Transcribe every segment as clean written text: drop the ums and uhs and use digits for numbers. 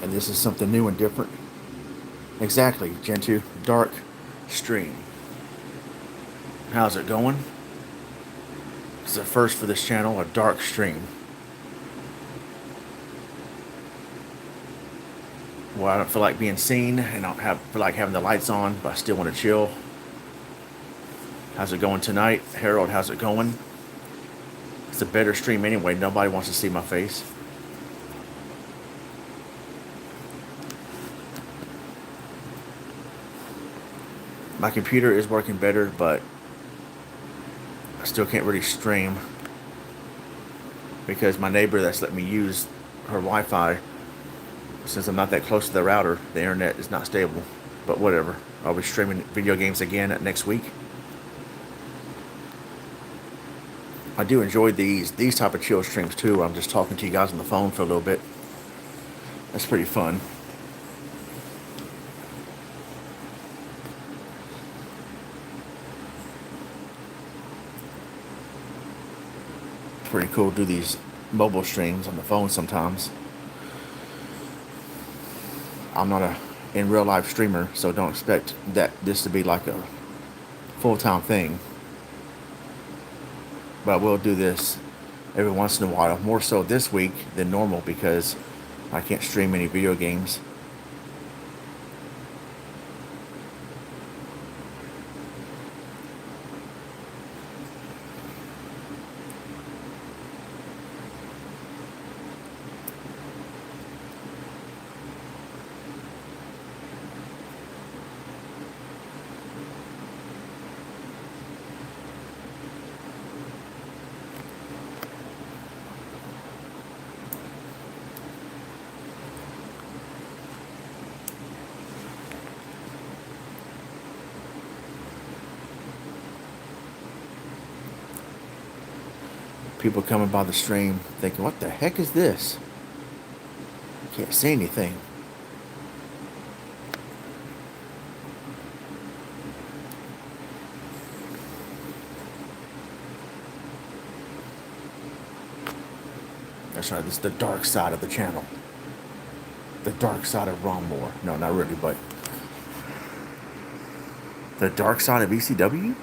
And this is something new and different. Exactly, Gentoo. Dark stream. How's it going? It's the first for this channel, a dark stream. Well, I don't feel like being seen, and I don't feel like having the lights on, but I still want to chill. How's it going tonight? Harold, how's it going? It's a better stream anyway. Nobody wants to see my face. My computer is working better, but I still can't really stream because my neighbor that's let me use her Wi-Fi, since I'm not that close to the router, the internet is not stable. But whatever. I'll be streaming video games again next week. I do enjoy these type of chill streams too, where I'm just talking to you guys on the phone for a little bit. That's pretty fun. It's pretty cool to do these mobile streams on the phone sometimes. I'm not a in real life streamer, so don't expect that this to be like a full-time thing. But we'll do this every once in a while, more so this week than normal because I can't stream any video games. People coming by the stream thinking, what the heck is this? Can't see anything. That's right, this is the dark side of the channel. The dark side of Ron Moore. No, not really, but the dark side of ECW?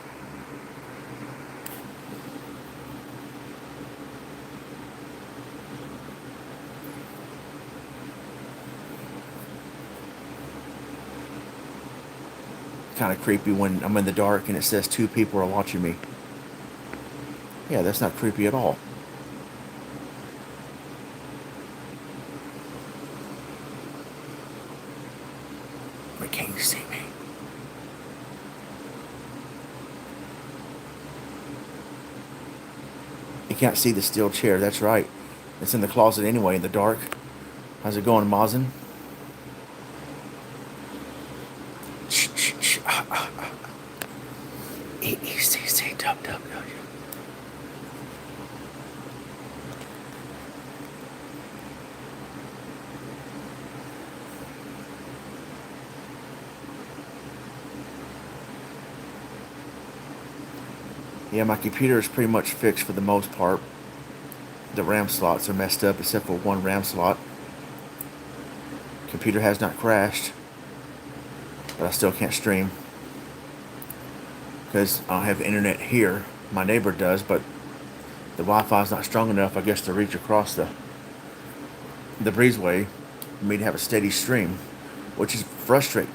Kind of creepy when I'm in the dark and it says 2 people are watching me. Yeah, that's not creepy at all. But can you see me? You can't see the steel chair, that's right. It's in the closet anyway, in the dark. How's it going, Mazin? E-E-C-C-W-W. Yeah, my computer is pretty much fixed for the most part. The RAM slots are messed up except for one RAM slot. Computer has not crashed, but I still can't stream because I don't have internet here. My neighbor does, but the Wi-Fi is not strong enough, I guess, to reach across the breezeway for me to have a steady stream, which is frustrating.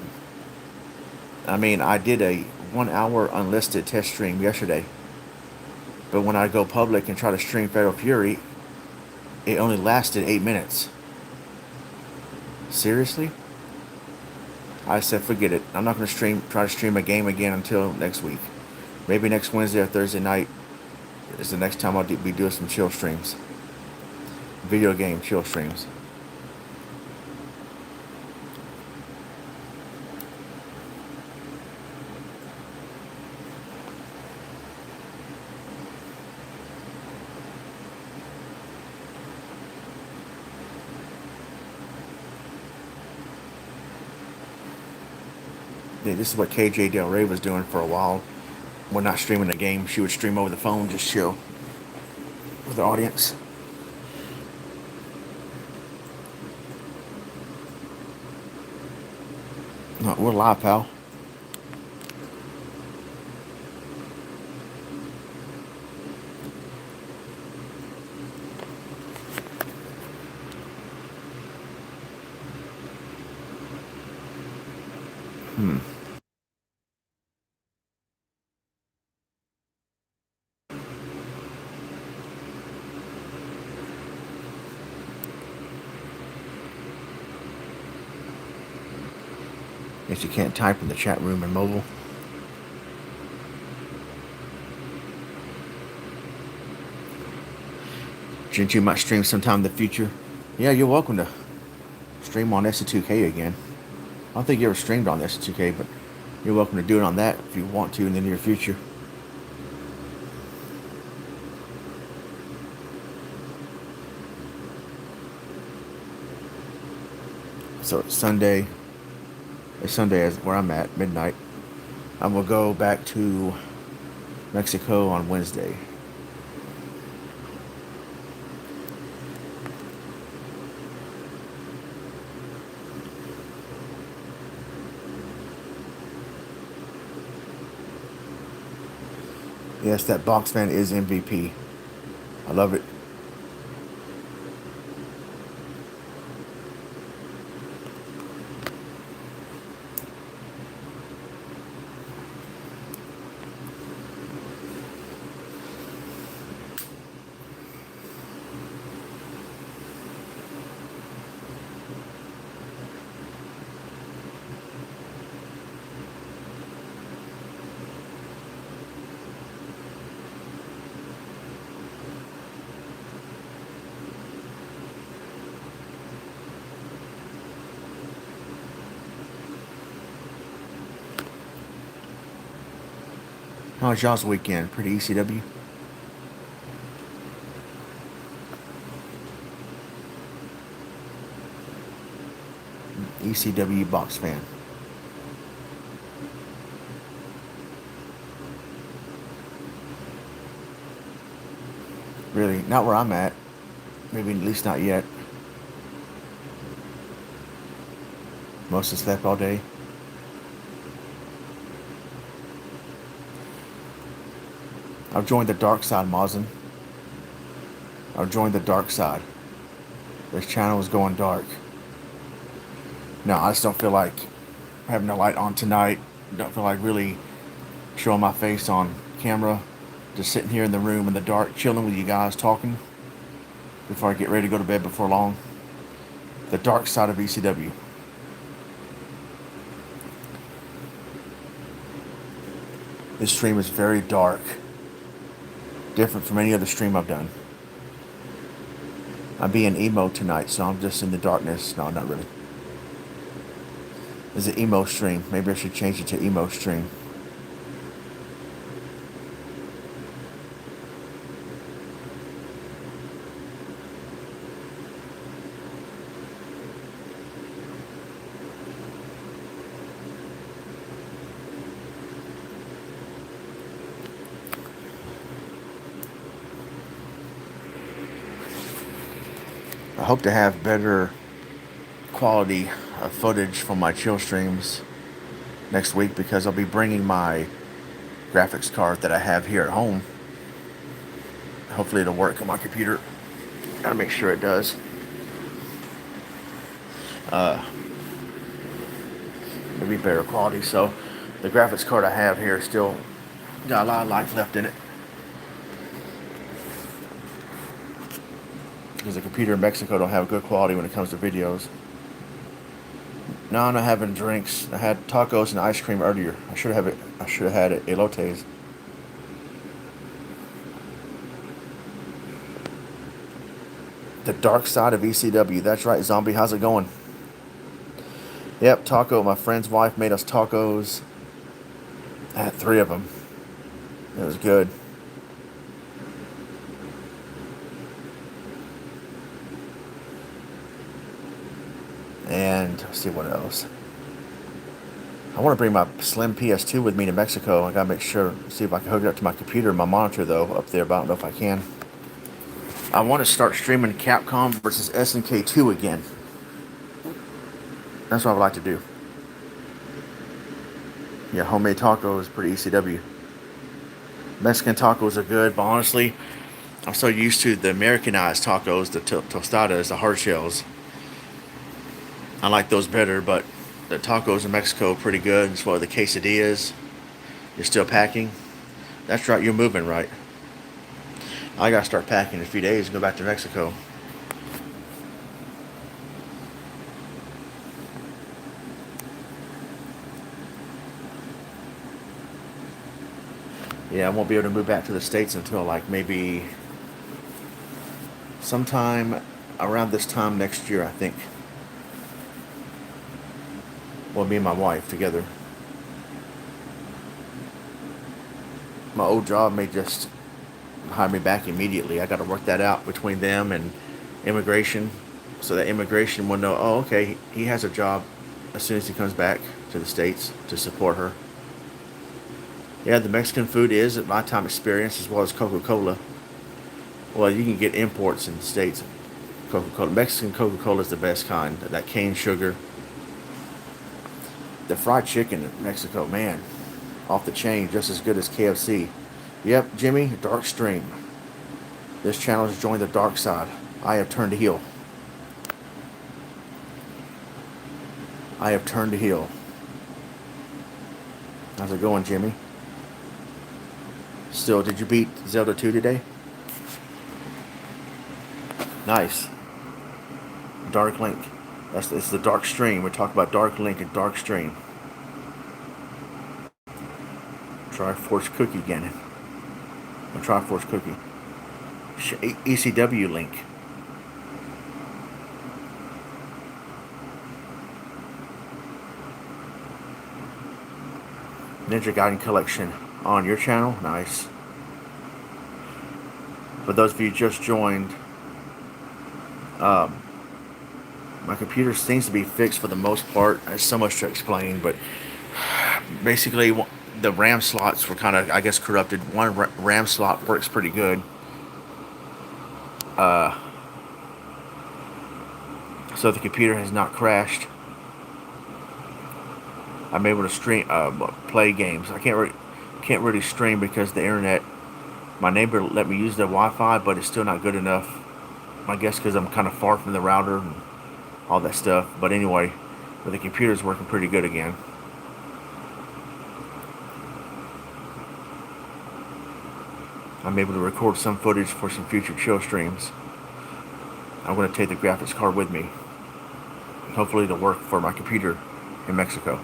I mean, I did a 1-hour unlisted test stream yesterday, but when I go public and try to stream Fatal Fury, it only lasted 8 minutes. Seriously? I said, forget it. I'm not going to try to stream a game again until next week. Maybe next Wednesday or Thursday night is the next time I'll be doing some chill streams. Video game chill streams. Yeah, this is what KJ Del Rey was doing for a while. When not streaming the game, she would stream over the phone, just chill with the audience. No, we're live, pal. Hmm. Guess you can't type in the chat room in mobile. Genji might stream sometime in the future. Yeah, you're welcome to stream on SC2K again. I don't think you ever streamed on SC2K, but you're welcome to do it on that if you want to in the near future. So it's Sunday. It's Sunday is where I'm at, midnight. I will go back to Mexico on Wednesday. Yes, that box fan is MVP. I love it. How was y'all's weekend? Pretty ECW? ECW box fan. Really, not where I'm at. Maybe at least not yet. Mostly slept all day. I've joined the dark side, Mazin. I've joined the dark side. This channel is going dark. No, I just don't feel like having the light on tonight. Don't feel like really showing my face on camera. Just sitting here in the room in the dark, chilling with you guys, talking before I get ready to go to bed before long. The dark side of ECW. This stream is very dark. Different from any other stream I've done. I'm being emo tonight, so I'm just in the darkness. No, not really. It's an emo stream. Maybe I should change it to emo stream. I hope to have better quality of footage from my chill streams next week because I'll be bringing my graphics card that I have here at home. Hopefully it'll work on my computer. Gotta make sure it does. Maybe better quality. So the graphics card I have here still got a lot of life left in it. Because the computer in Mexico don't have good quality when it comes to videos. No, I'm not having drinks. I had tacos and ice cream earlier. I should have had elotes. The dark side of ECW. That's right, Zombie. How's it going? Yep, taco. My friend's wife made us tacos. I had 3 of them. It was good. And let's see what else. I want to bring my slim PS2 with me to Mexico. I gotta make sure, see if I can hook it up to my computer, my monitor though, up there, but I don't know if I can. I want to start streaming Capcom versus SNK 2 again. That's what I would like to do. Yeah, homemade tacos, pretty ECW. Mexican tacos are good, but honestly, I'm so used to the Americanized tacos, the tostadas, the hard shells. I like those better, but the tacos in Mexico are pretty good. As far as the quesadillas, you're still packing. That's right, you're moving right. I gotta start packing in a few days and go back to Mexico. Yeah, I won't be able to move back to the States until like maybe sometime around this time next year, I think. Well, me and my wife together. My old job may just hire me back immediately. I got to work that out between them and immigration, so that immigration will know. Oh, okay, he has a job as soon as he comes back to the States to support her. Yeah, the Mexican food is at my time experience as well as Coca Cola. Well, you can get imports in the States. Coca Cola, Mexican Coca Cola is the best kind. That cane sugar, the fried chicken in Mexico, man, off the chain, just as good as KFC. Yep, Jimmy, Dark Stream. This channel has joined the dark side. I have turned to heel. I have turned to heel. How's it going, Jimmy? Still, did you beat Zelda 2 today? Nice. Dark Link. It's the Dark Stream. We're talking about Dark Link and Dark Stream. Triforce Cookie again. A Triforce Cookie. ECW Link. Ninja Gaiden Collection on your channel. Nice. For those of you who just joined, my computer seems to be fixed for the most part. There's so much to explain, but basically the RAM slots were kind of, I guess, corrupted. One RAM slot works pretty good. So the computer has not crashed. I'm able to stream, play games. I can't really stream because the internet. My neighbor let me use the Wi-Fi, but it's still not good enough. I guess because I'm kind of far from the router and all that stuff. But anyway, but the computer's working pretty good again. I'm able to record some footage for some future show streams. I'm going to take the graphics card with me. Hopefully it'll work for my computer in Mexico.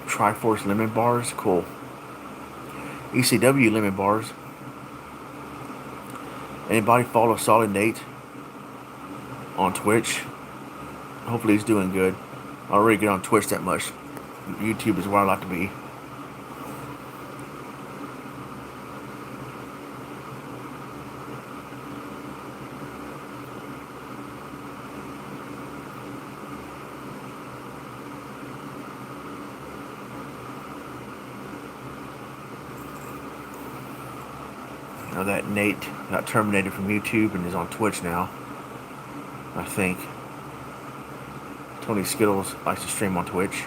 Triforce lemon bars, cool. ECW lemon bars. Anybody follow Solid Nate on Twitch? Hopefully he's doing good. I don't really get on Twitch that much. YouTube is where I like to be. Now that Nate got terminated from YouTube and is on Twitch now, I think. Tony Skittles likes to stream on Twitch.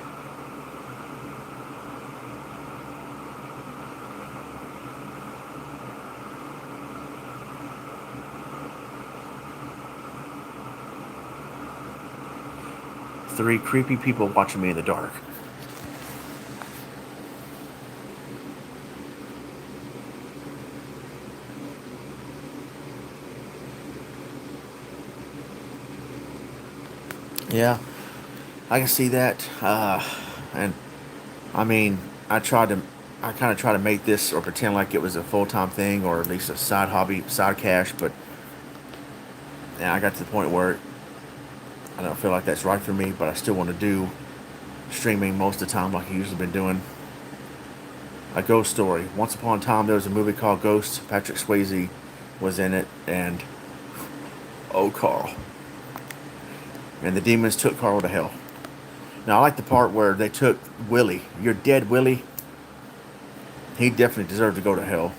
Three creepy people watching me in the dark. Yeah, I can see that. And I mean, I kind of try to make this or pretend like it was a full-time thing or at least a side hobby, side cash. But yeah, I got to the point where I don't feel like that's right for me. But I still want to do streaming most of the time, like I usually been doing. A ghost story. Once upon a time, there was a movie called Ghost. Patrick Swayze was in it, and oh, Carl. And the demons took Carl to hell. Now, I like the part where they took Willie. You're dead, Willie. He definitely deserved to go to hell.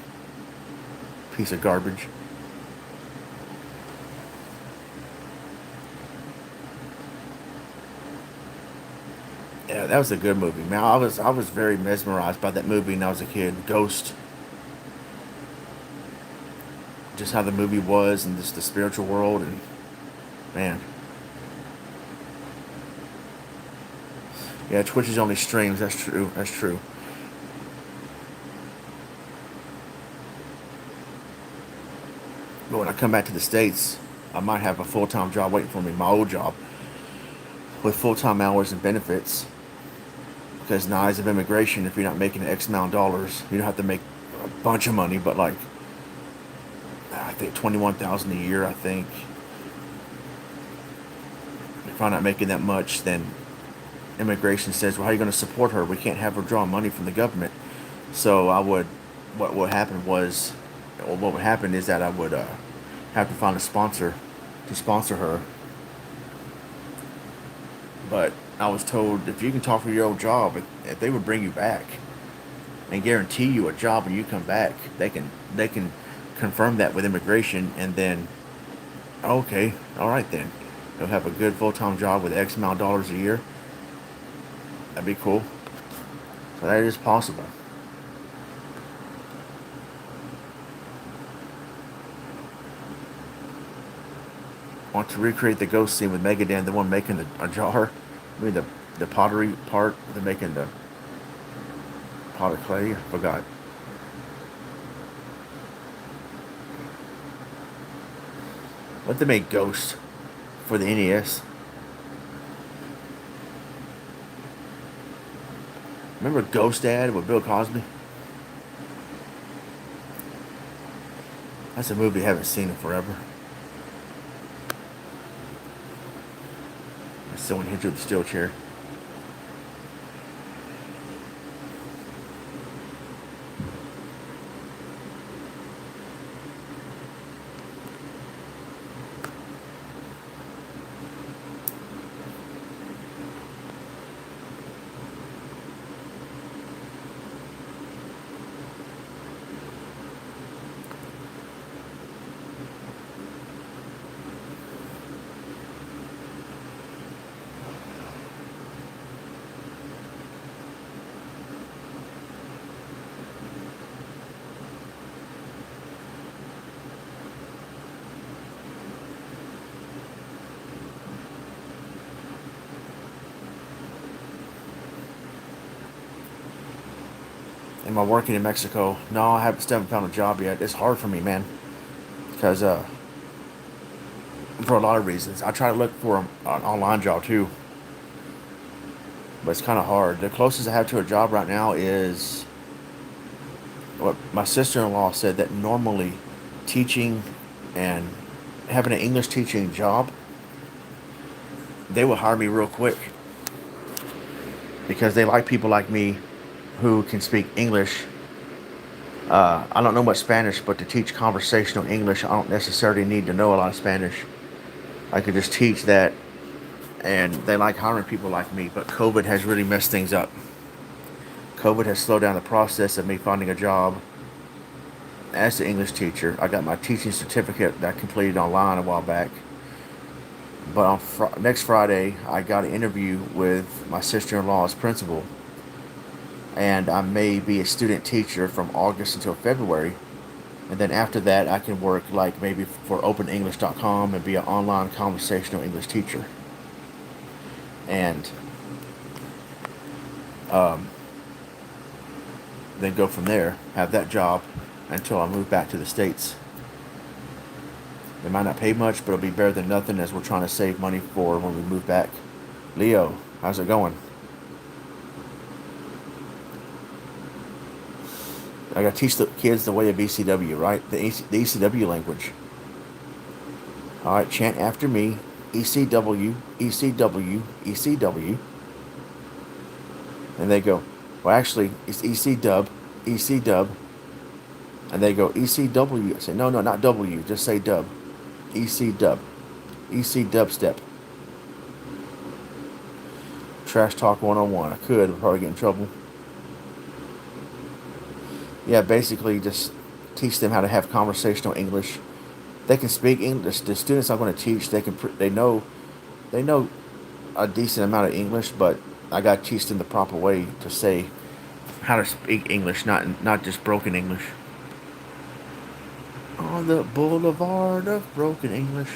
Piece of garbage. Yeah, that was a good movie, man. I was very mesmerized by that movie when I was a kid. Ghost, just how the movie was, and just the spiritual world, and man, yeah, Twitch is only streams. That's true. That's true. But when I come back to the states, I might have a full time job waiting for me. My old job with full time hours and benefits. Because in the eyes of immigration, if you're not making X amount of dollars, you don't have to make a bunch of money, but like I think 21,000 a year. I think if I'm not making that much, then immigration says, "Well, how are you going to support her? We can't have her draw money from the government." So I would, what would happen was, or what would happen is that I would have to find a sponsor to sponsor her. But I was told if you can talk for your old job, if they would bring you back and guarantee you a job when you come back, they can confirm that with immigration, and then okay, all right then, you'll have a good full time job with X amount of dollars a year. That'd be cool. So that is possible. Want to recreate the ghost scene with Megadan, the one making a jar. I mean the pottery part, they're making the pot of clay. I forgot. What they made Ghost for the NES. Remember Ghost Dad with Bill Cosby? That's a movie I haven't seen in forever. Someone hit you with a steel chair. Am I working in Mexico? No, I haven't still haven't found a job yet. It's hard for me, man, because for a lot of reasons. I try to look for an online job too, but it's kind of hard. The closest I have to a job right now is what my sister-in-law said, that normally teaching and having an English teaching job, they will hire me real quick because they like people like me who can speak English. I don't know much Spanish, but to teach conversational English, I don't necessarily need to know a lot of Spanish. I could just teach that, and they like hiring people like me. But COVID has really messed things up. COVID has slowed down the process of me finding a job as an English teacher. I got my teaching certificate that I completed online a while back. But on next Friday, I got an interview with my sister-in-law's principal, and I may be a student teacher from August until February. And then after that, I can work like maybe for OpenEnglish.com and be an online conversational English teacher. And um, then go from there, have that job until I move back to the States. It might not pay much, but it'll be better than nothing as we're trying to save money for when we move back. Leo, how's it going? I gotta teach the kids the way of ECW, right? The ECW language. All right, chant after me. ECW, ECW, ECW. And they go, well, actually, it's EC dub. EC dub, and they go ECW. I say no, no, not W. Just say dub. EC dub. EC dubstep. Trash talk 101. I could, but probably get in trouble. Yeah, basically just teach them how to have conversational English. They can speak English. The students I'm going to teach, they know a decent amount of English, but I got to teach them the proper way to say how to speak English, not just broken English. On the boulevard of broken English.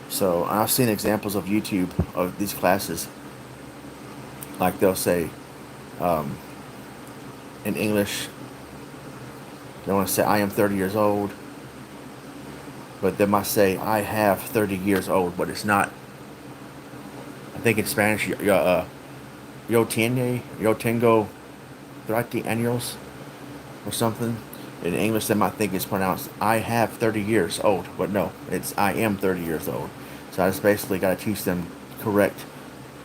So I've seen examples of YouTube of these classes. Like they'll say um, in English, they want to say I am 30 years old, but they must say I have 30 years old, but it's not. I think in Spanish, yo tengo 30 años or something. In English, they might think it's pronounced I have 30 years old, but no, it's I am 30 years old. So I just basically got to teach them correct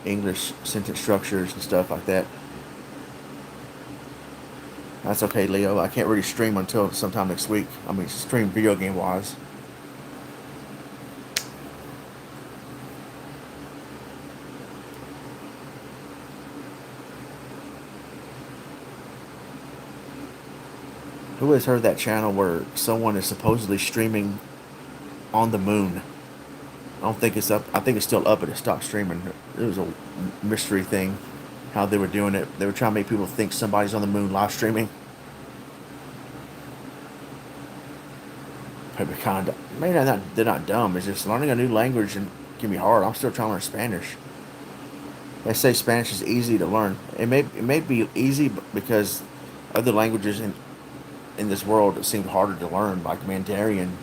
English sentence structures and stuff like that. That's okay, Leo. I can't really stream until sometime next week. I mean, stream video game wise. Who has heard that channel where someone is supposedly streaming on the moon? I don't think it's up. I think it's still up, but it stopped streaming. It was a mystery thing how they were doing it. They were trying to make people think somebody's on the moon live streaming. Probably kind of. Maybe they're not dumb. It's just learning a new language and can be hard. I'm still trying to learn Spanish. They say Spanish is easy to learn. It may be easy because other languages in this world it seem harder to learn, like Mandarin,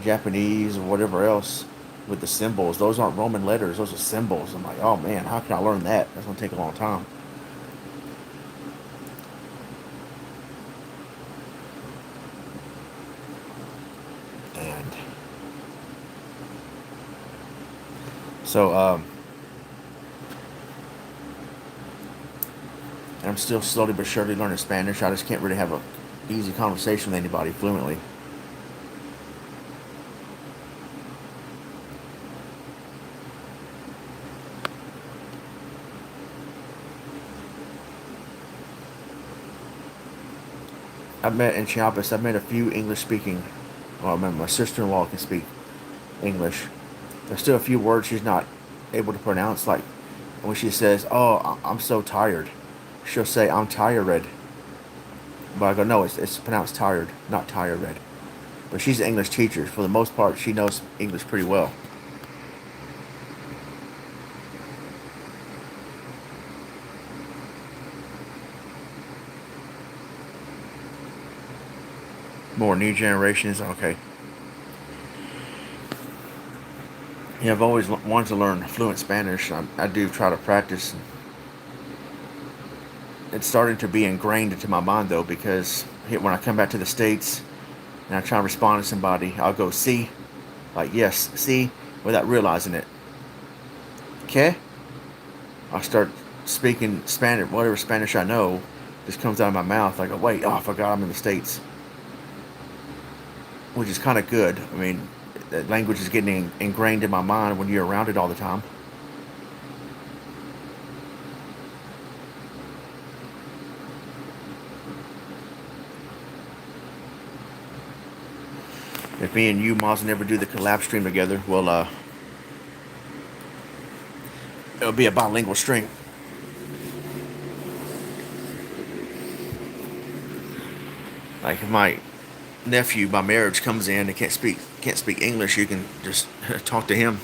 Japanese, or whatever else with the symbols. Those aren't Roman letters, those are symbols. I'm like, oh man, how can I learn that? That's going to take a long time. And so, I'm still slowly but surely learning Spanish. I just can't really have a easy conversation with anybody fluently. I've met a few English speaking. Well, I remember my sister in law can speak English. There's still a few words she's not able to pronounce. Like when she says, "Oh, I'm so tired," she'll say, "I'm tired." But I go, no, it's pronounced tired, not tired. But she's an English teacher. For the most part, she knows English pretty well. More new generations, okay. Yeah, I've always wanted to learn fluent Spanish. I do try to practice. It's starting to be ingrained into my mind though, because when I come back to the States and I try to respond to somebody, I'll go see, like yes, see, without realizing it. Okay? I start speaking Spanish, whatever Spanish I know, just comes out of my mouth. I go, wait, oh, I forgot I'm in the States, which is kind of good. I mean, that language is getting ingrained in my mind when you're around it all the time. If me and you, Moz, never do the collab stream together, well, it'll be a bilingual stream. Like if my nephew by marriage comes in and can't speak English, you can just talk to him.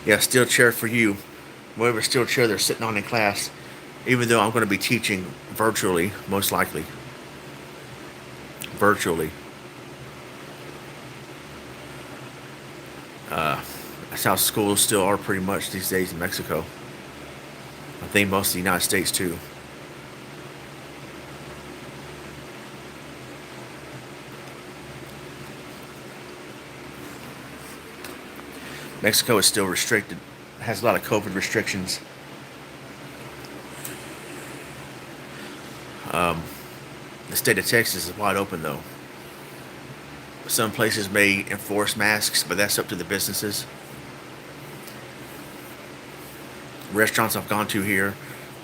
Yeah, steel chair for you. Whatever steel chair they're sitting on in class. Even though I'm going to be teaching virtually, most likely. Virtually. That's how schools still are pretty much these days in Mexico. I think most of the United States too. Mexico is still restricted, has a lot of COVID restrictions. The state of Texas is wide open though. Some places may enforce masks, but that's up to the businesses. Restaurants I've gone to here,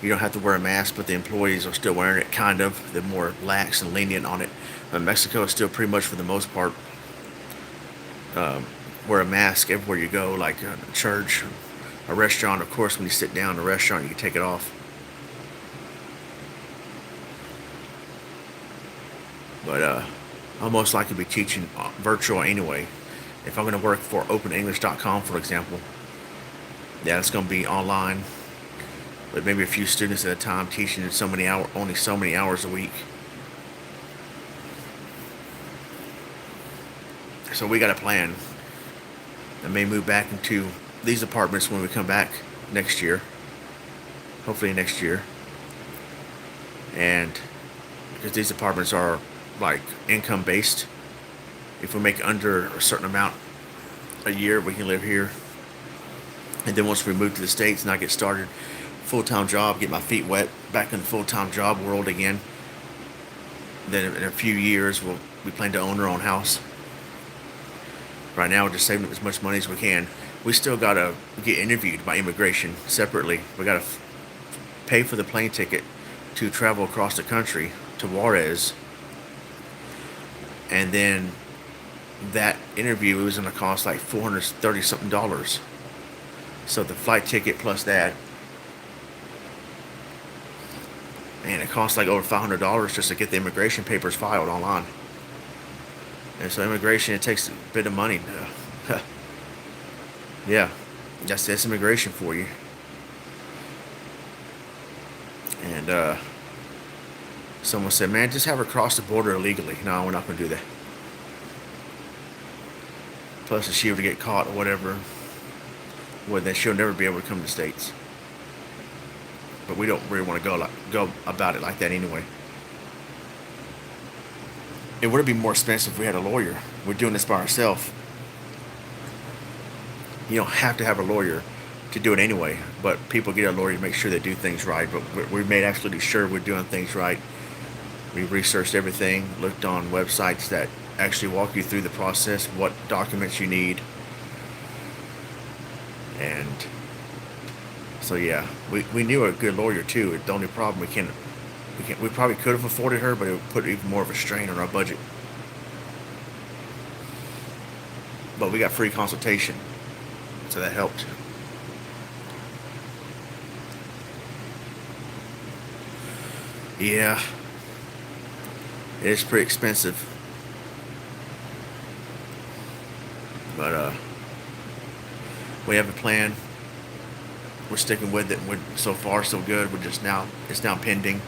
you don't have to wear a mask, but the employees are still wearing it, kind of. They're more lax and lenient on it. But Mexico is still pretty much, for the most part, wear a mask everywhere you go, like a church, a restaurant. Of course, when you sit down in a restaurant, you can take it off. But I'll most likely be teaching virtual anyway. If I'm going to work for OpenEnglish.com, for example, yeah, it's going to be online, but maybe a few students at a time, teaching so many hours, only so many hours a week. So we got a plan. I may move back into these apartments when we come back next year, hopefully next year, and because these apartments are like income based. If we make under a certain amount a year, we can live here. And then once we move to the States and I get started, full-time job, get my feet wet back in the full-time job world again, then in a few years we plan to own our own house. Right now we're just saving up as much money as we can. We still gotta get interviewed by immigration separately. We gotta pay for the plane ticket to travel across the country to Juarez, and then that interview was going to cost like $430 something. So the flight ticket plus that, and it costs like over $500 just to get the immigration papers filed online. And so immigration, it takes a bit of money. Yeah, that's immigration for you. And someone said, "Man, just have her cross the border illegally." No, we're not going to do that. Plus, if she were to get caught or whatever, well, then she'll never be able to come to the States. But we don't really want to go about it like that anyway. It would be more expensive if we had a lawyer. We're doing this by ourselves. You don't have to have a lawyer to do it anyway, but people get a lawyer to make sure they do things right. But we made absolutely sure we're doing things right. We researched everything, looked on websites that actually walk you through the process, what documents you need. And so yeah, we knew a good lawyer too. The only problem, we probably could have afforded her, but it would put even more of a strain on our budget. But we got free consultation, so that helped. Yeah, it is pretty expensive, but we have a plan. We're sticking with it. So far so good. It's now pending.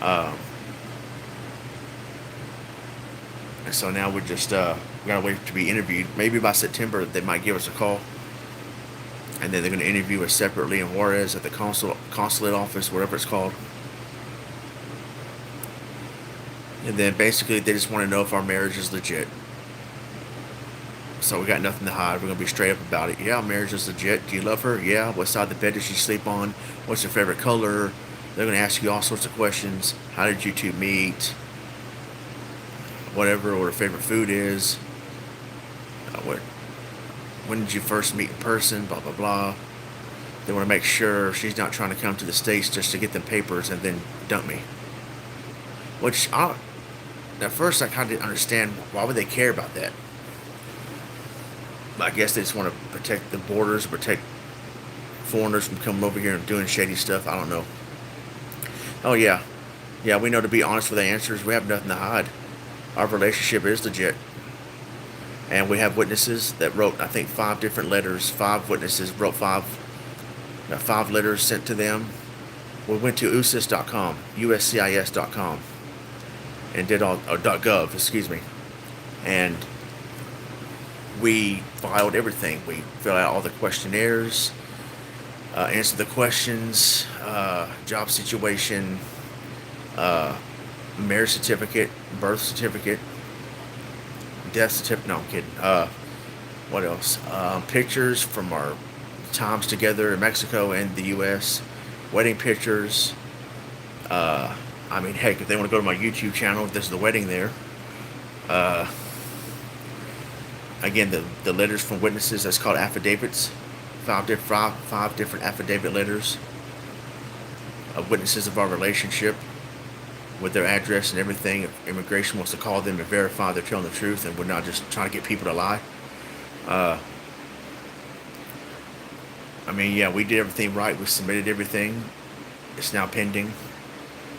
Um, and so now we gotta wait to be interviewed. Maybe by September they might give us a call, and then they're gonna interview us separately in Juarez at the consulate office, whatever it's called. And then basically they just want to know if our marriage is legit. So we got nothing to hide. We're gonna be straight up about it. Yeah, our marriage is legit. Do you love her? Yeah. What side of the bed does she sleep on? What's your favorite color? They're gonna ask you all sorts of questions. How did you two meet? Whatever, what her favorite food is. What? When did you first meet in person? Blah blah blah. They want to make sure she's not trying to come to the States just to get them papers and then dump me. Which at first I kind of didn't understand. Why would they care about that? I guess they just want to protect the borders, protect foreigners from coming over here and doing shady stuff. I don't know. Oh yeah, yeah. We know, to be honest with the answers, we have nothing to hide. Our relationship is legit, and we have witnesses that wrote, I think, 5 different letters. 5 witnesses wrote 5 letters sent to them. We went to USCIS.com, USCIS.com, and did all .gov, excuse me, and we filed everything. We filled out all the questionnaires, answered the questions, job situation, marriage certificate, birth certificate, death certificate. No, I'm kidding. What else? Pictures from our times together in Mexico and the U.S. Wedding pictures. Uh, I mean, heck, if they want to go to my YouTube channel, this is the wedding there. Uh, Again, the letters from witnesses, that's called affidavits. Five different affidavit letters of witnesses of our relationship with their address and everything. If immigration wants to call them and verify they're telling the truth and we're not just trying to get people to lie. Uh, I mean, yeah, we did everything right. We submitted everything. It's now pending.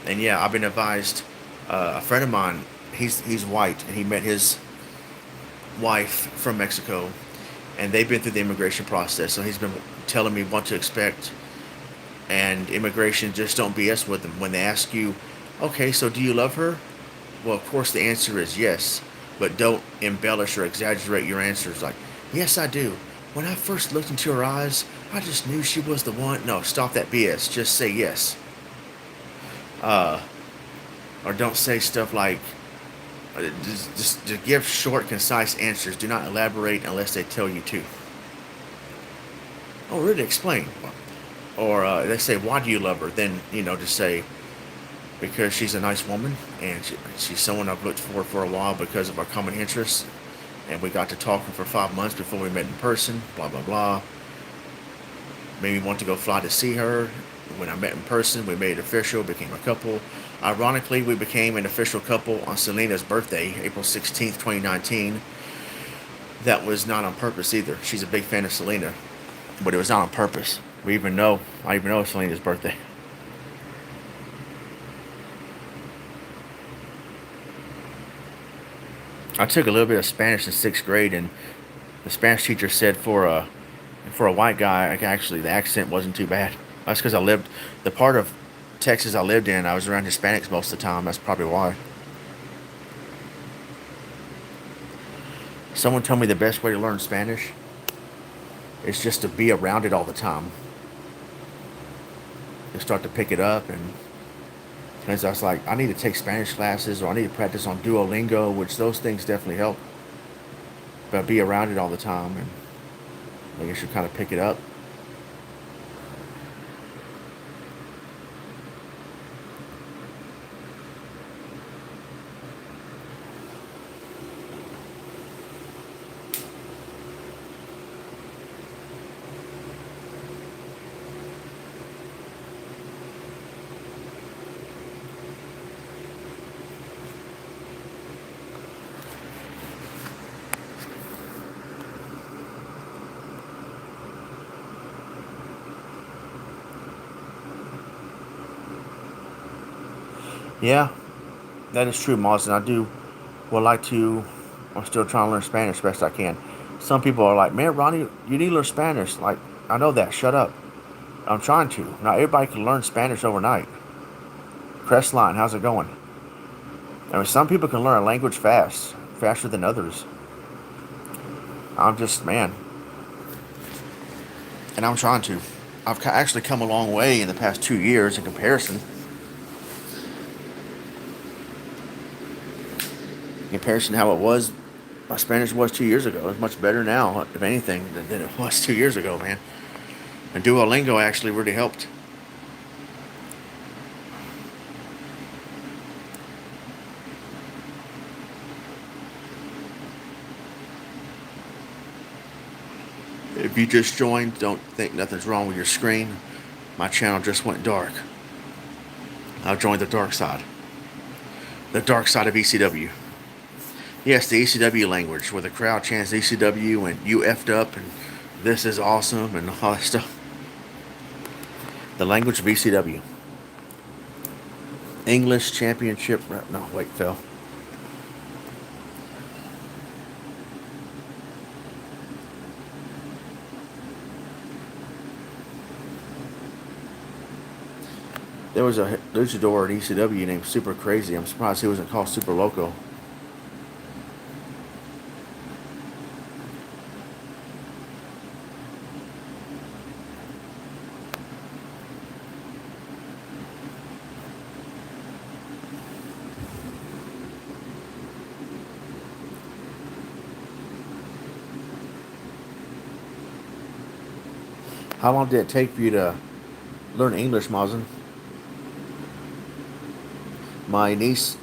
And yeah, I've been advised. A friend of mine, he's white, and he met his wife from Mexico, and they've been through the immigration process. So he's been telling me what to expect. And immigration, just don't BS with them when they ask you, okay, so do you love her? Well, of course the answer is yes, but don't embellish or exaggerate your answers. Like, yes, I do. When I first looked into her eyes, I just knew she was the one. No, stop that BS. Just say yes. Uh, or don't say stuff like, just give short, concise answers. Do not elaborate unless they tell you to. Oh, really? Explain. Or they say, why do you love her? Then, just say, because she's a nice woman and she's someone I've looked for a while because of our common interests. And we got to talking for 5 months before we met in person, blah, blah, blah. Made me want to go fly to see her. When I met in person, we made it official, became a couple. Ironically, we became an official couple on Selena's birthday, April 16th, 2019. That was not on purpose either. She's a big fan of Selena, but it was not on purpose. I even know it's Selena's birthday. I took a little bit of Spanish in sixth grade, and the Spanish teacher said for a white guy, actually the accent wasn't too bad. That's because the part of Texas I lived in, I was around Hispanics most of the time. That's probably why. Someone told me the best way to learn Spanish is just to be around it all the time. You start to pick it up, and as I was like, I need to take Spanish classes or I need to practice on Duolingo, which those things definitely help. But be around it all the time, and I guess you kind of pick it up. Yeah, that is true, Moz, and I do would like to. I'm still trying to learn Spanish best I can. Some people are like, "Man, Ronnie, you need to learn Spanish." Like, I know that. Shut up. I'm trying to. Not everybody can learn Spanish overnight. Crestline, how's it going? I mean, some people can learn a language faster than others. I'm just, man, and I'm trying to. I've actually come a long way in the past 2 years in comparison. In comparison to how it was, my Spanish was 2 years ago. It's much better now, if anything, than it was 2 years ago, man. And Duolingo actually really helped. If you just joined, don't think nothing's wrong with your screen. My channel just went dark. I've joined the dark side. The dark side of ECW. Yes, the ECW language, where the crowd chants ECW and you effed up and this is awesome and all that stuff. The language of ECW. English Championship. No, wait, Phil. There was a luchador at ECW named Super Crazy. I'm surprised he wasn't called Super Loco. How long did it take for you to learn English, Mazen? My niece,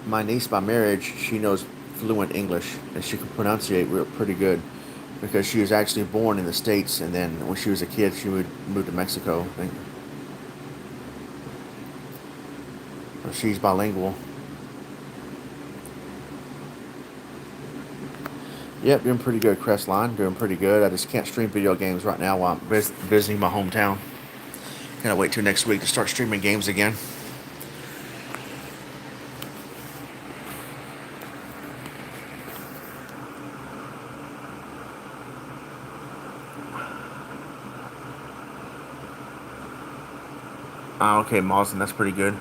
my niece by marriage, she knows fluent English and she can pronunciate real pretty good because she was actually born in the States, and then when she was a kid, she would move to Mexico. And she's bilingual. Yep, doing pretty good. Crestline, doing pretty good. I just can't stream video games right now while I'm visiting my hometown. Gotta wait till next week to start streaming games again. Okay, Mauston, that's pretty good.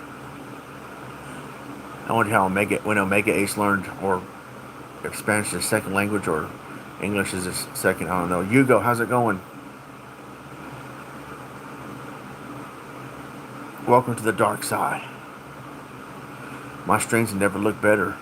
I wonder how when Omega Ace learned, or if Spanish is a second language or English is his second. I don't know. Hugo, how's it going? Welcome to the dark side. My streams have never looked better.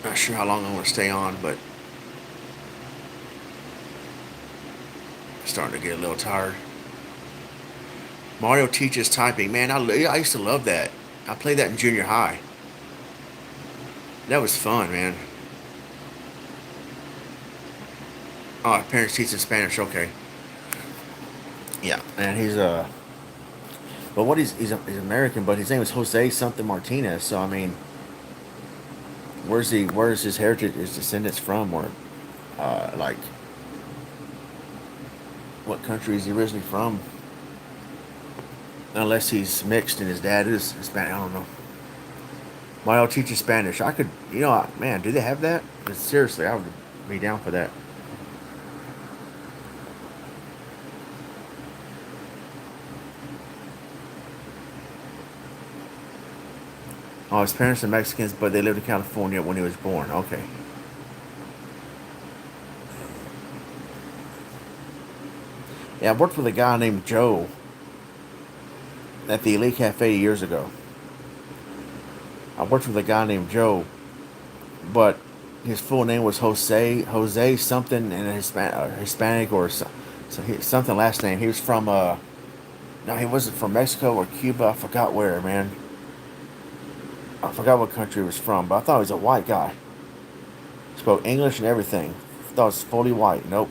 Not sure how long I'm going to stay on, but I'm starting to get a little tired. Mario teaches typing. Man, I used to love that. I played that in junior high. That was fun, man. Oh, parents teaching Spanish. Okay. Yeah, and but what he's American, but his name is Jose something Martinez. So I mean, where's his heritage, his descendants from, or like what country is he originally from? Unless he's mixed and his dad is Hispanic. I don't know. Mario teaches Spanish. I could, man, do they have that? 'Cause seriously, I would be down for that. Oh, his parents are Mexicans, but they lived in California when he was born. Okay. Yeah, I worked with a guy named Joe at the Elite Cafe years ago. I worked with a guy named Joe, but his full name was Jose something, and a Hispanic or something last name. He was from no, he wasn't from Mexico or Cuba. I forgot where, man. I forgot what country he was from, but I thought he was a white guy. Spoke English and everything. I thought he was fully white. Nope.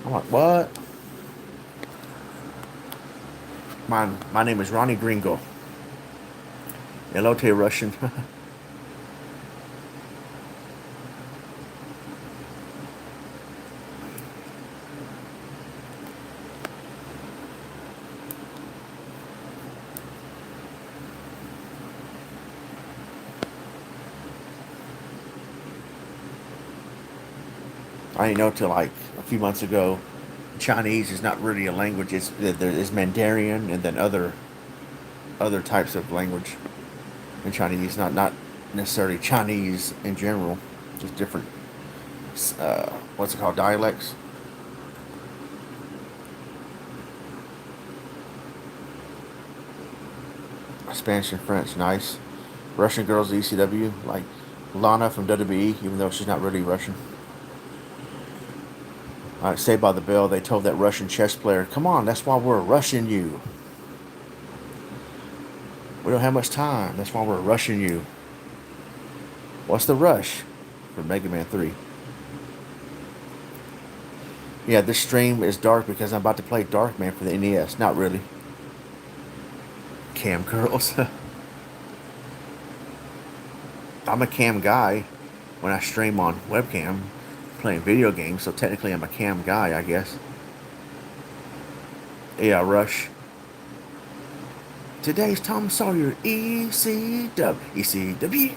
I'm like, what? My name is Ronnie Gringo. Elote Russian. I didn't know till like a few months ago. Chinese is not really a language. There is Mandarin and then other types of language in Chinese. Not necessarily Chinese in general, just different. What's it called? Dialects. Spanish and French, nice. Russian girls at ECW, like Lana from WWE, even though she's not really Russian. Saved by the Bell, they told that Russian chess player, "Come on, that's why we're rushing you. We don't have much time. That's why we're rushing you." What's the rush? For Mega Man 3. Yeah, this stream is dark because I'm about to play Darkman for the NES. Not really. Cam girls. I'm a cam guy when I stream on webcam playing video games, so technically I'm a cam guy, I guess. Yeah, Rush. Today's Tom Sawyer ECW. ECW.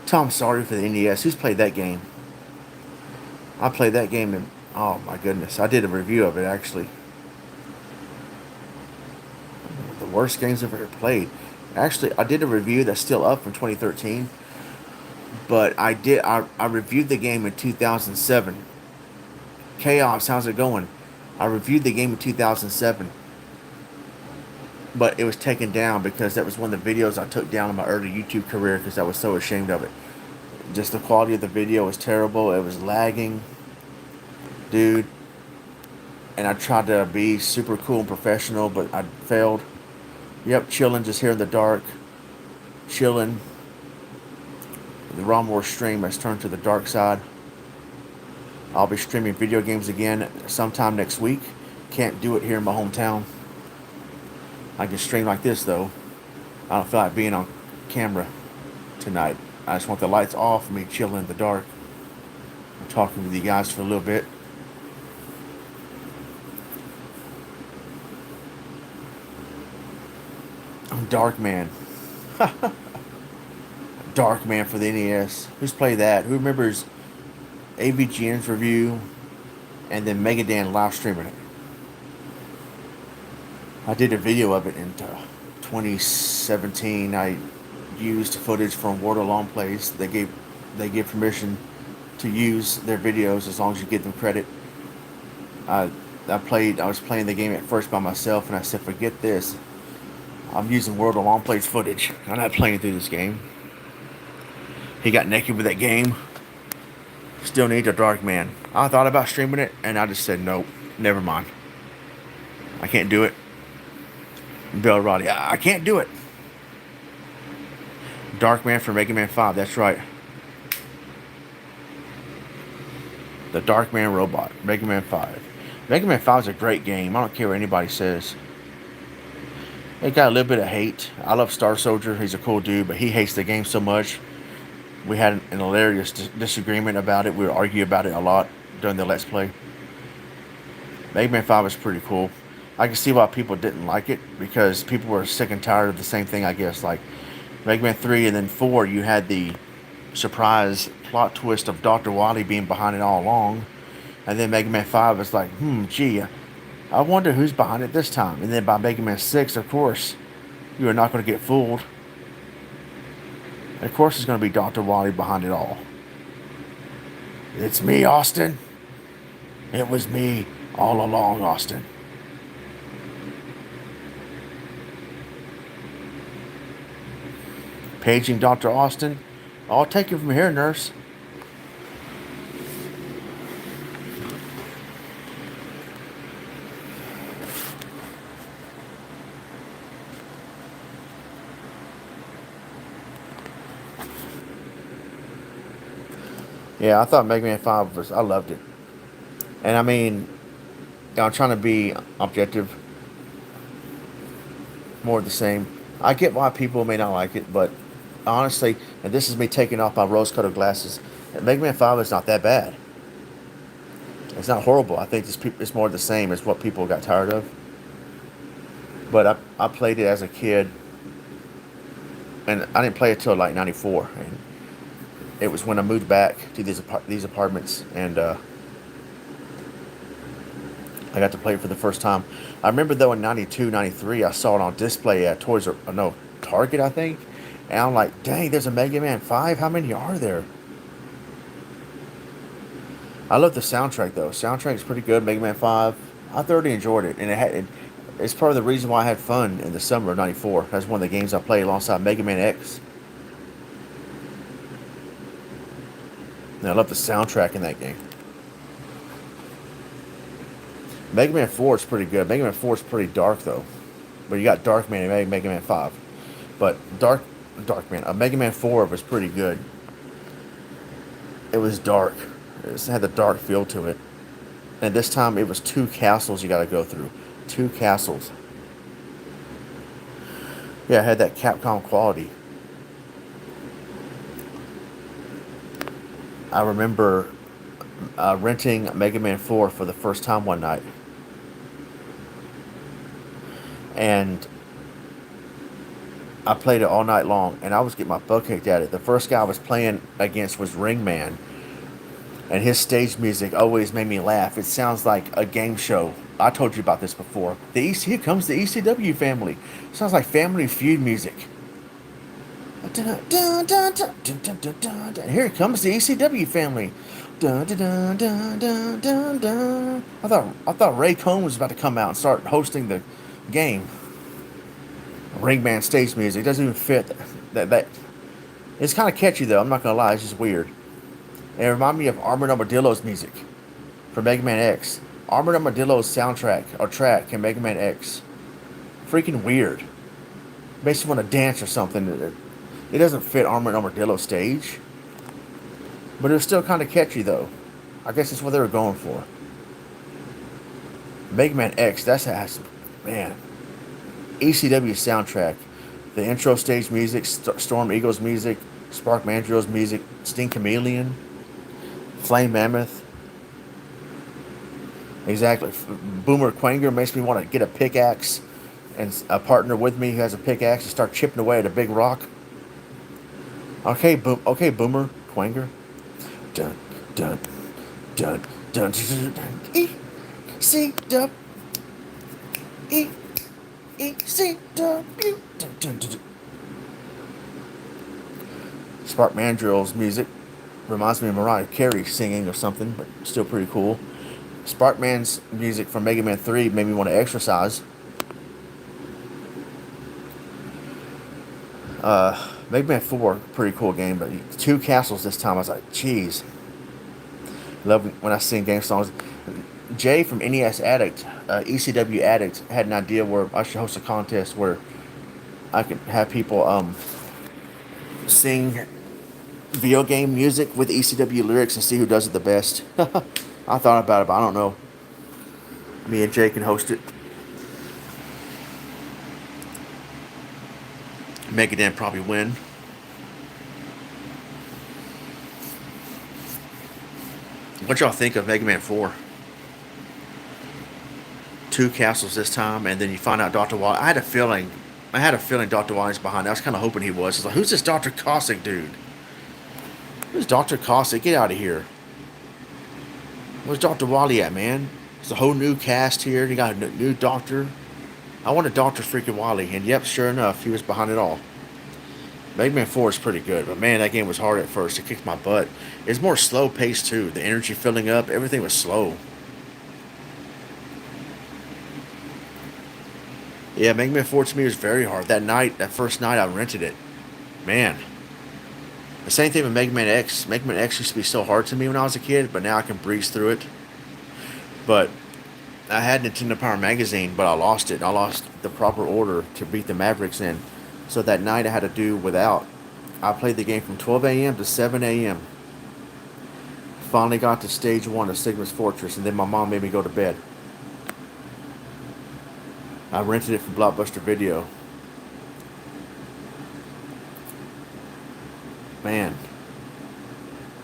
Tom Sawyer for the NES. Who's played that game? I played that game and oh my goodness. I did a review of it actually. The worst games I've ever played. Actually, I did a review that's still up from 2013. But I reviewed the game in 2007. Chaos, how's it going? I reviewed the game in 2007, but it was taken down because that was one of the videos I took down in my early YouTube career because I was so ashamed of it. Just the quality of the video was terrible. It was lagging, dude. And I tried to be super cool and professional, but I failed. Yep, chilling just here in the dark. Chilling. The Ron Moore stream has turned to the dark side. I'll be streaming video games again sometime next week. Can't do it here in my hometown. I can stream like this though. I don't feel like being on camera tonight. I just want the lights off and me chilling in the dark. I'm talking with you guys for a little bit. I'm Darkman. Darkman for the NES. Who's played that? Who remembers AVGN's review and then Megadan live streaming it? I did a video of it in 2017. I used footage from World of Long Plays. They give permission to use their videos as long as you give them credit. I was playing the game at first by myself, and I said, forget this. I'm using World of Long Plays footage. I'm not playing through this game. He got naked with that game. Still need a Darkman. I thought about streaming it, and I just said, nope, never mind. I can't do it. Bill Roddy, I can't do it. Darkman for Mega Man 5, that's right. The Darkman robot, Mega Man 5. Mega Man 5 is a great game. I don't care what anybody says. It got a little bit of hate. I love Star Soldier. He's a cool dude, but he hates the game so much. We had an hilarious disagreement about it. We would argue about it a lot during the Let's Play. Mega Man 5 is pretty cool. I can see why people didn't like it, because people were sick and tired of the same thing, I guess. Like Mega Man 3 and then 4, you had the surprise plot twist of Dr. Wily being behind it all along. And then Mega Man 5 is like, gee, I wonder who's behind it this time. And then by Mega Man 6, of course, you are not going to get fooled. And of course, it's going to be Dr. Wily behind it all. It's me, Austin. It was me all along, Austin. Paging Dr. Austin. I'll take you from here, nurse. Yeah, I thought Mega Man 5 was, I loved it. And I mean, I'm trying to be objective, more of the same. I get why people may not like it, but honestly, and this is me taking off my rose-colored glasses, Mega Man 5 is not that bad. It's not horrible. I think it's more the same as what people got tired of. But I played it as a kid, and I didn't play it till like '94. And it was when I moved back to these apartments, and I got to play it for the first time. I remember though in '92, '93, I saw it on display at Target, I think. And I'm like, dang, there's a Mega Man 5? How many are there? I love the soundtrack though. Soundtrack is pretty good. Mega Man 5. I thoroughly enjoyed it, and it's part of the reason why I had fun in the summer of '94. That's one of the games I played alongside Mega Man X. And I love the soundtrack in that game. Mega Man 4 is pretty good. Mega Man 4 is pretty dark though. But you got Darkman and Mega Man 5. But Mega Man 4 was pretty good. It was dark. It had the dark feel to it. And this time it was 2 castles you got to go through. 2 castles. Yeah, it had that Capcom quality. I remember renting Mega Man 4 for the first time one night. And I played it all night long, and I was getting my butt kicked at it. The first guy I was playing against was Ringman, and his stage music always made me laugh. It sounds like a game show. I told you about this before. Here comes the ECW family. It sounds like Family Feud music. Here comes the ECW family. Dun, dun, dun, dun, dun, dun, dun. I thought Ray Cohn was about to come out and start hosting the game. Ring band stage music doesn't even fit. That it's kind of catchy though. I'm not gonna lie, it's just weird. And it reminded me of Armored Armadillo's music from Mega Man X. Armored Armadillo's soundtrack or track in Mega Man X. Freaking weird. Makes you want to dance or something. It doesn't fit Armored Armadillo stage, but it was still kind of catchy though. I guess that's what they were going for. Mega Man X, that's awesome. Man. ECW soundtrack. The intro stage music, Storm Eagle's music, Spark Mandrill's music, Sting Chameleon, Flame Mammoth. Exactly. Boomer Quanger makes me want to get a pickaxe and a partner with me who has a pickaxe and start chipping away at a big rock. Okay, Boomer Quanger. Dun, dun, dun, dun, dun, dun. E, C, dub, E, E, C, W, dun, dun, dun, dun. Spark Mandrill's music reminds me of Mariah Carey singing or something, but still pretty cool. Sparkman's music from Mega Man 3 made me want to exercise. Mega Man 4, pretty cool game, but 2 castles this time. I was like, jeez. Love when I sing game songs. Jay from NES Addict, ECW Addict, had an idea where I should host a contest where I could have people sing video game music with ECW lyrics and see who does it the best. I thought about it, but I don't know. Me and Jay can host it. Megadeth probably win. What y'all think of Mega Man 4? 2 castles this time, and then you find out Dr. Wily. I had a feeling Dr. Wily's behind it. I was kind of hoping he was. I was like, who's this Dr. Cossack dude? Who's Dr. Cossack? Get out of here. Where's Dr. Wily at, man? There's a whole new cast here. You got a new doctor. I wanted Dr. freaking Wily, and yep, sure enough, he was behind it all. Mega Man 4 is pretty good, but man, that game was hard at first. It kicked my butt. It's more slow paced too. The energy filling up, everything was slow. Yeah, Mega Man 4 to me was very hard. That first night I rented it. Man. The same thing with Mega Man X. Mega Man X used to be so hard to me when I was a kid, but now I can breeze through it. But I had Nintendo Power Magazine, but I lost it. I lost the proper order to beat the Mavericks in. So that night I had to do without. I played the game from 12 a.m. to 7 a.m. Finally got to stage 1 of Sigma's Fortress, and then my mom made me go to bed. I rented it from Blockbuster Video. Man.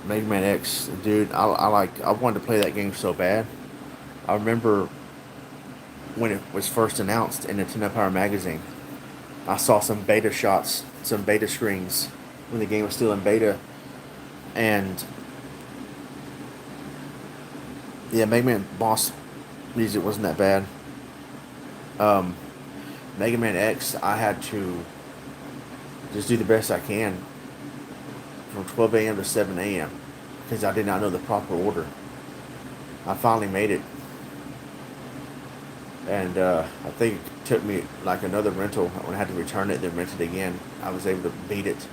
Mega Man X. Dude, I wanted to play that game so bad. I remember when it was first announced in Nintendo Power Magazine. I saw some beta shots, some beta screens when the game was still in beta. And yeah, Mega Man boss music wasn't that bad. Mega Man X, I had to just do the best I can from 12 a.m. to 7 a.m. because I did not know the proper order. I finally made it. And I think it took me like another rental when I had to return it, then rent it again. I was able to beat it.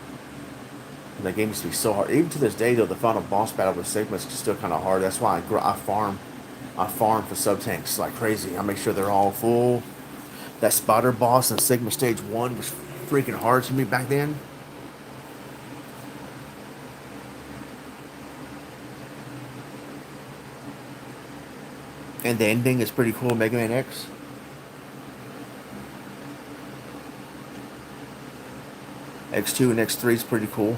And that game used to be so hard. Even to this day, though, the final boss battle with Sigma is still kind of hard. That's why I farm for sub-tanks like crazy. I make sure they're all full. That Spider boss in Sigma Stage 1 was freaking hard to me back then. And the ending is pretty cool, Mega Man X. X2 and X3 is pretty cool.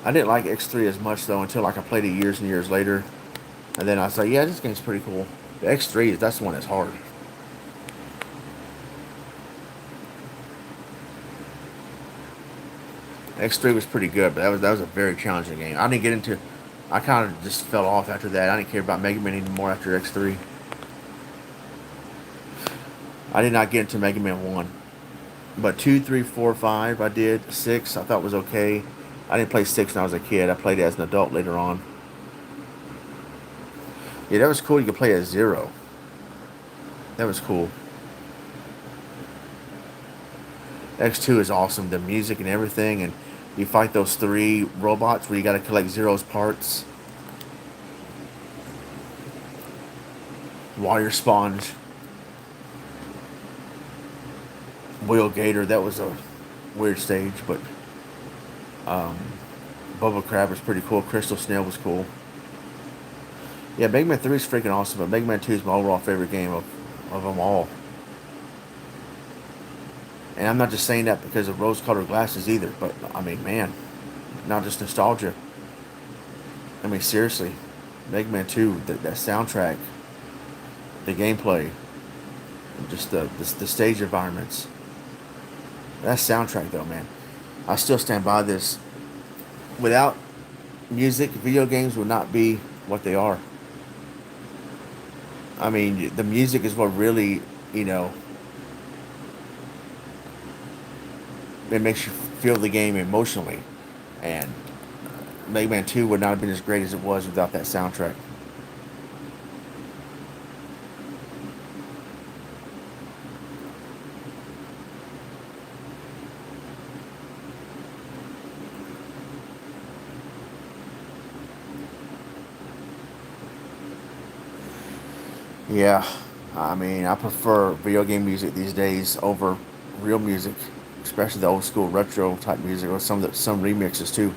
I didn't like X3 as much, though, until like I played it years and years later. And then I was like, yeah, this game's pretty cool. The X3, that's the one that's hard. X3 was pretty good, but that was a very challenging game. I kind of just fell off after that. I didn't care about Mega Man anymore after X3. I did not get into Mega Man 1. But 2, 3, 4, 5 I did. 6 I thought was okay. I didn't play 6 when I was a kid. I played it as an adult later on. Yeah, that was cool. You could play as Zero. That was cool. X2 is awesome. The music and everything, and you fight those 3 robots where you got to collect Zero's parts. Wire Sponge, Wheel Gator. That was a weird stage, but um, Bubba Crab was pretty cool. Crystal Snail was cool. Yeah, Mega Man 3 is freaking awesome, but Mega Man 2 is my overall favorite game of them all. And I'm not just saying that because of rose-colored glasses either, but I mean, man, not just nostalgia. I mean, seriously, Mega Man 2, that soundtrack, the gameplay, just the stage environments. That soundtrack, though, man, I still stand by this. Without music, video games would not be what they are. I mean, the music is what really, you know, it makes you feel the game emotionally. And Mega Man 2 would not have been as great as it was without that soundtrack. Yeah, I mean, I prefer video game music these days over real music, especially the old school retro type music or some remixes too.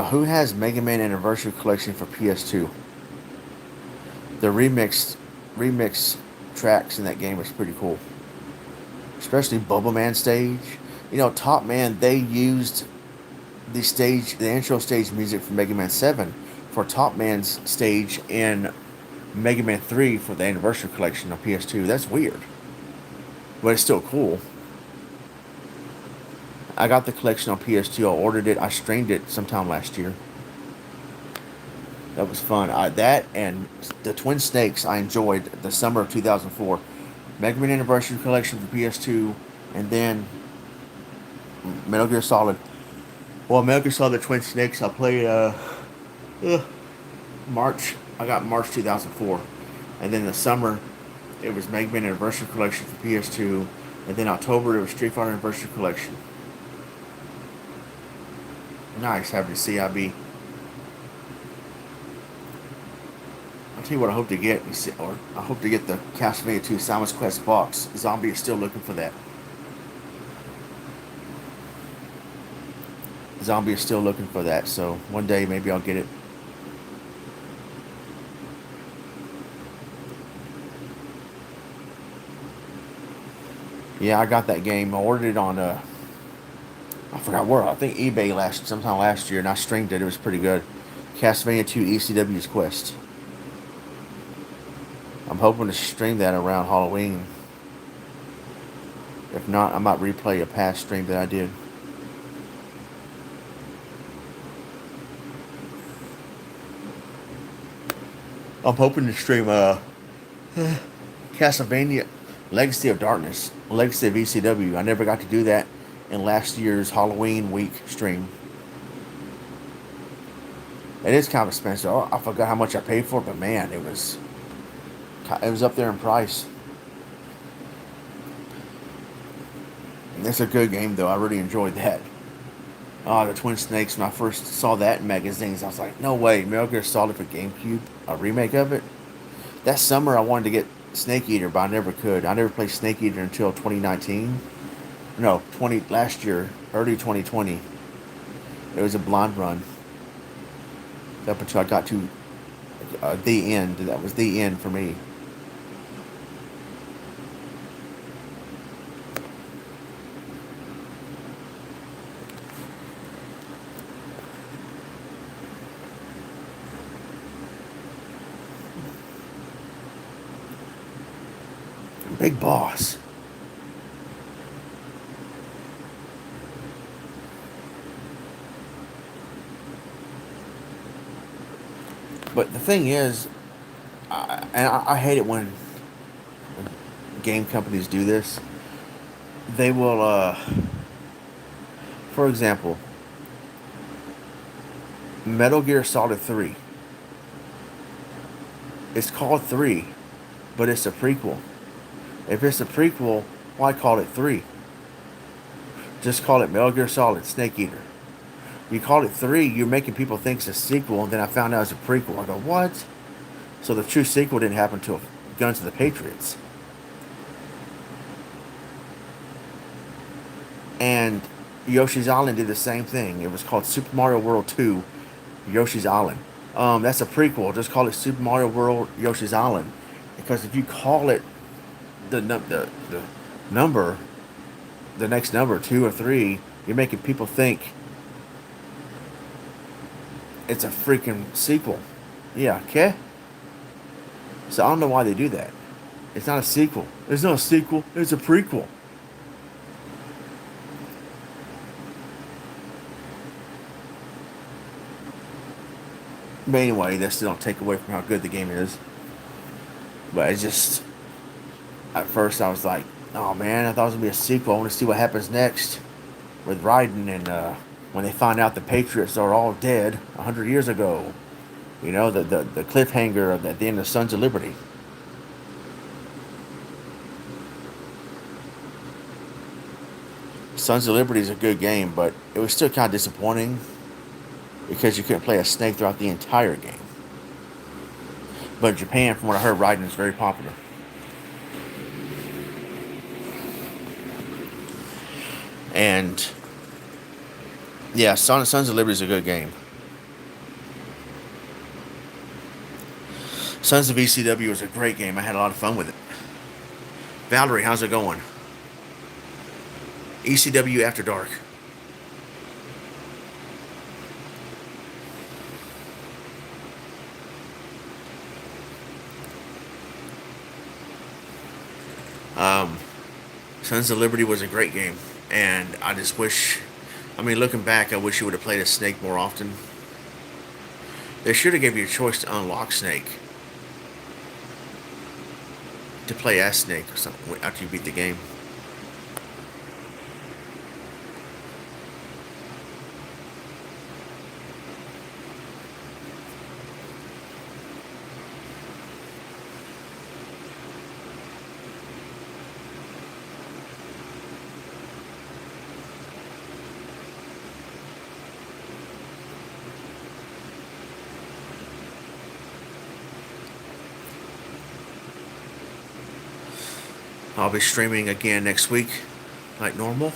Who has Mega Man Anniversary Collection for PS2? The remix tracks in that game is pretty cool, especially Bubble Man stage. You know, Top Man, they used the intro stage music from Mega Man 7 for Top Man's stage in Mega Man 3 for the Anniversary Collection on PS2. That's weird, but it's still cool. I got the collection on PS2. I ordered it. I streamed it sometime last year. That was fun. That and the Twin Snakes I enjoyed the summer of 2004. Mega Man Anniversary Collection for PS2, and then Metal Gear Solid. Well, Metal Gear Solid Twin Snakes I played uh, March. I got March 2004, and then the summer it was Mega Man Anniversary Collection for PS2, and then October it was Street Fighter Anniversary Collection. Nice having the CIB. I'll tell you what I hope to get, or I hope to get the Castlevania 2 Simon's Quest box. Zombie is still looking for that. Zombie is still looking for that, so one day maybe I'll get it. Yeah, I got that game. I ordered it on I forgot where. I think eBay sometime last year, and I streamed it. It was pretty good. Castlevania 2 ECW's Quest. I'm hoping to stream that around Halloween. If not, I might replay a past stream that I did. I'm hoping to stream Castlevania Legacy of Darkness, Legacy of ECW. I never got to do that in last year's Halloween week stream. It is kind of expensive. Oh, I forgot how much I paid for it, but man, it was up there in price. It's a good game though. I really enjoyed that. The Twin Snakes. When I first saw that in magazines, I was like, "No way!" Metal Gear Solid for GameCube, a remake of it. That summer, I wanted to get Snake Eater, but I never could. I never played Snake Eater until 2019. No, 20 last year, early 2020. It was a blind run up until I got to the end. That was the end for me. Big Boss. But the thing is, I hate it when game companies do this. They will. For example, Metal Gear Solid 3. It's called 3, but it's a prequel. If it's a prequel, why call it 3? Just call it Metal Gear Solid Snake Eater. You call it 3, you're making people think it's a sequel, and then I found out it's a prequel. I go, what? So the true sequel didn't happen until Guns of the Patriots. And Yoshi's Island did the same thing. It was called Super Mario World 2, Yoshi's Island. That's a prequel. Just call it Super Mario World Yoshi's Island. Because if you call it the number, the next number, 2 or 3, you're making people think it's a freaking sequel. Yeah, okay? So I don't know why they do that. It's not a sequel. It's not a sequel. It's a prequel. But anyway, that still don't take away from how good the game is. But it's just, at first I was like, oh man, I thought it was going to be a sequel. I want to see what happens next with Raiden and when they find out the Patriots are all dead 100 years ago. You know, the cliffhanger at the end of Sons of Liberty. Sons of Liberty is a good game, but it was still kind of disappointing because you couldn't play a snake throughout the entire game. But in Japan, from what I heard, Raiden is very popular. And yeah, Sons of Liberty is a good game. Sons of ECW is a great game. I had a lot of fun with it. Valerie, how's it going? ECW After Dark. Um, Sons of Liberty was a great game, and I just wish. I mean, looking back, I wish you would have played as Snake more often. They should have given you a choice to unlock Snake, to play as Snake or something after you beat the game. I'll be streaming again next week, like normal.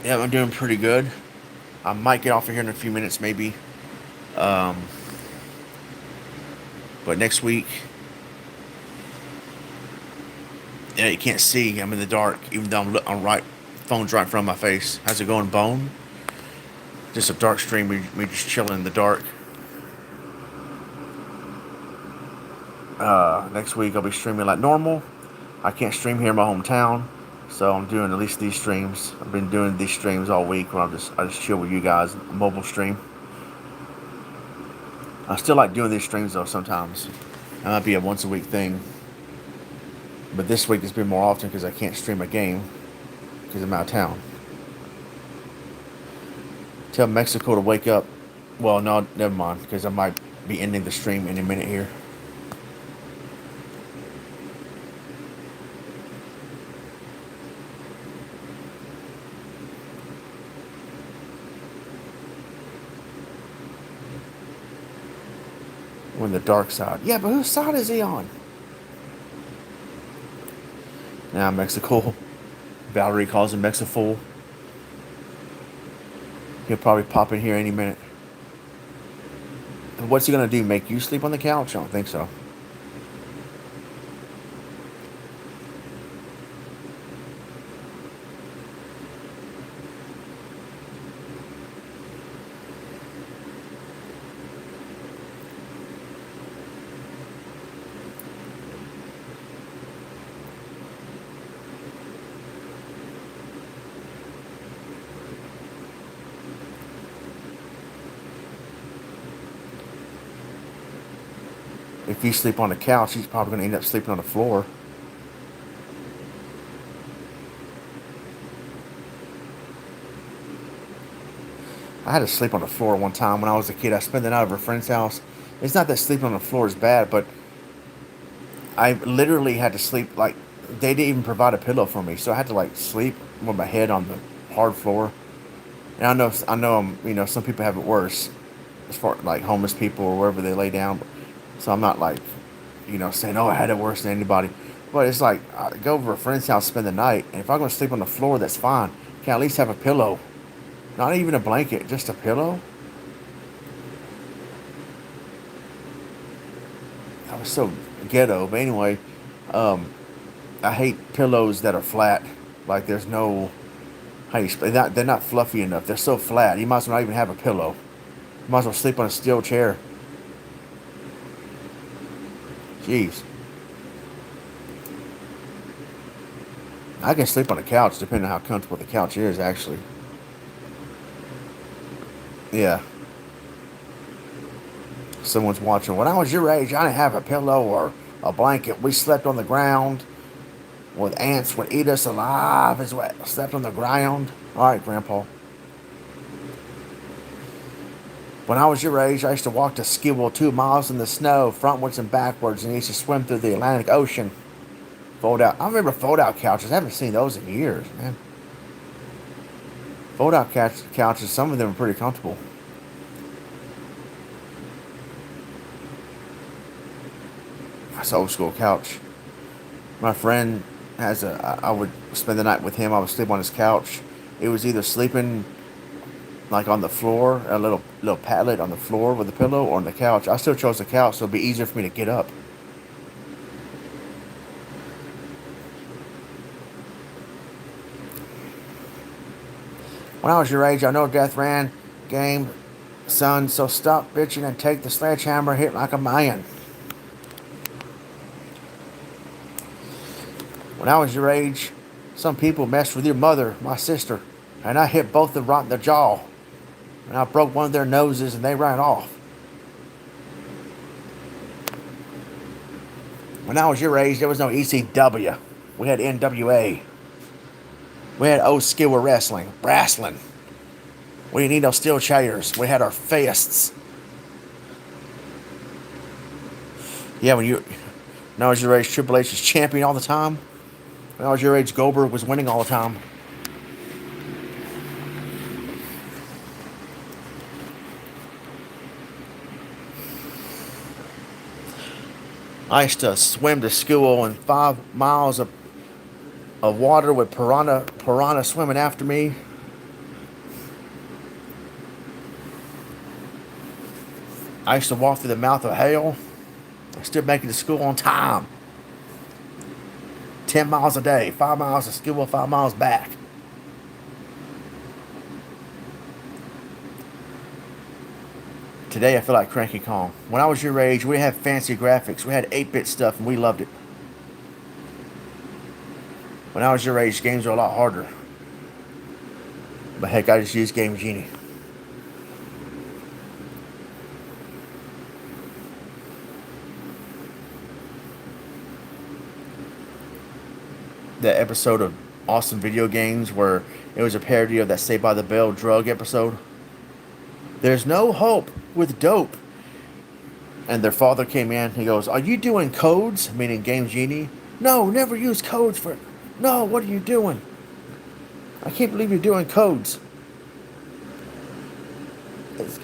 Yeah, I'm doing pretty good. I might get off of here in a few minutes, maybe. Um, but next week, yeah, you can't see. I'm in the dark, even though I'm right. Phone's right in front of my face. How's it going, Bone? Just a dark stream. We just chilling in the dark. Next week I'll be streaming like normal. I can't stream here in my hometown, so I'm doing at least these streams. I've been doing these streams all week where I just chill with you guys, a mobile stream. I still like doing these streams though sometimes. That might be a once a week thing, but this week it's been more often because I can't stream a game because I'm out of town. Tell Mexico to wake up. Well, no, never mind, because I might be ending the stream in a minute here. We're on the dark side. Yeah, but whose side is he on? Now, Mexico. Valerie calls him Mexifool. He'll probably pop in here any minute. And what's he gonna do? Make you sleep on the couch? I don't think so. If you sleep on the couch, he's probably gonna end up sleeping on the floor. I had to sleep on the floor one time when I was a kid. I spent the night over a friend's house. It's not that sleeping on the floor is bad, but I literally had to sleep like they didn't even provide a pillow for me, so I had to like sleep with my head on the hard floor. And I know, some people have it worse, as far like homeless people or wherever they lay down. So I'm not like, saying, oh, I had it worse than anybody. But it's like I go over to a friend's house, spend the night, and if I'm gonna sleep on the floor, that's fine. Can I at least have a pillow? Not even a blanket, just a pillow. I was so ghetto. But anyway, um, I hate pillows that are flat. Like there's no, they're not fluffy enough. They're so flat. You might as well not even have a pillow. You might as well sleep on a steel chair. Jeez. I can sleep on a couch depending on how comfortable the couch is, actually. Yeah. Someone's watching. When I was your age, I didn't have a pillow or a blanket. We slept on the ground with ants would eat us alive as we slept on the ground. All right, Grandpa. When I was your age, I used to walk to school 2 miles in the snow, frontwards and backwards, and used to swim through the Atlantic Ocean. Fold out. I remember fold out couches. I haven't seen those in years, man. Fold out couches, some of them are pretty comfortable. That's an old school couch. My friend I would spend the night with him. I would sleep on his couch. It was either sleeping like on the floor, a little pallet on the floor with a pillow, or on the couch. I still chose the couch, so it'd be easier for me to get up. When I was your age, I know death ran game, son. So stop bitching and take the sledgehammer, hit like a man. When I was your age, some people messed with your mother, my sister, and I hit both of them right in the jaw. And I broke one of their noses and they ran off. When I was your age, there was no ECW. We had NWA. We had old skill wrestling. Wrestling. We didn't need no steel chairs. We had our fists. Yeah, when I was your age, Triple H was champion all the time. When I was your age, Goldberg was winning all the time. I used to swim to school in 5 miles of water with piranha swimming after me. I used to walk through the mouth of hell. I still making it to school on time. 10 miles a day, 5 miles to school, 5 miles back. Today I feel like Cranky Kong. When I was your age, we had fancy graphics. We had 8-bit stuff and we loved it. When I was your age, games were a lot harder. But heck, I just used Game Genie. That episode of Awesome Video Games where it was a parody of that Saved by the Bell drug episode. There's no hope with dope. And their father came in. He goes, "Are you doing codes?" Meaning Game Genie. No, never use codes for. No, what are you doing? I can't believe you're doing codes.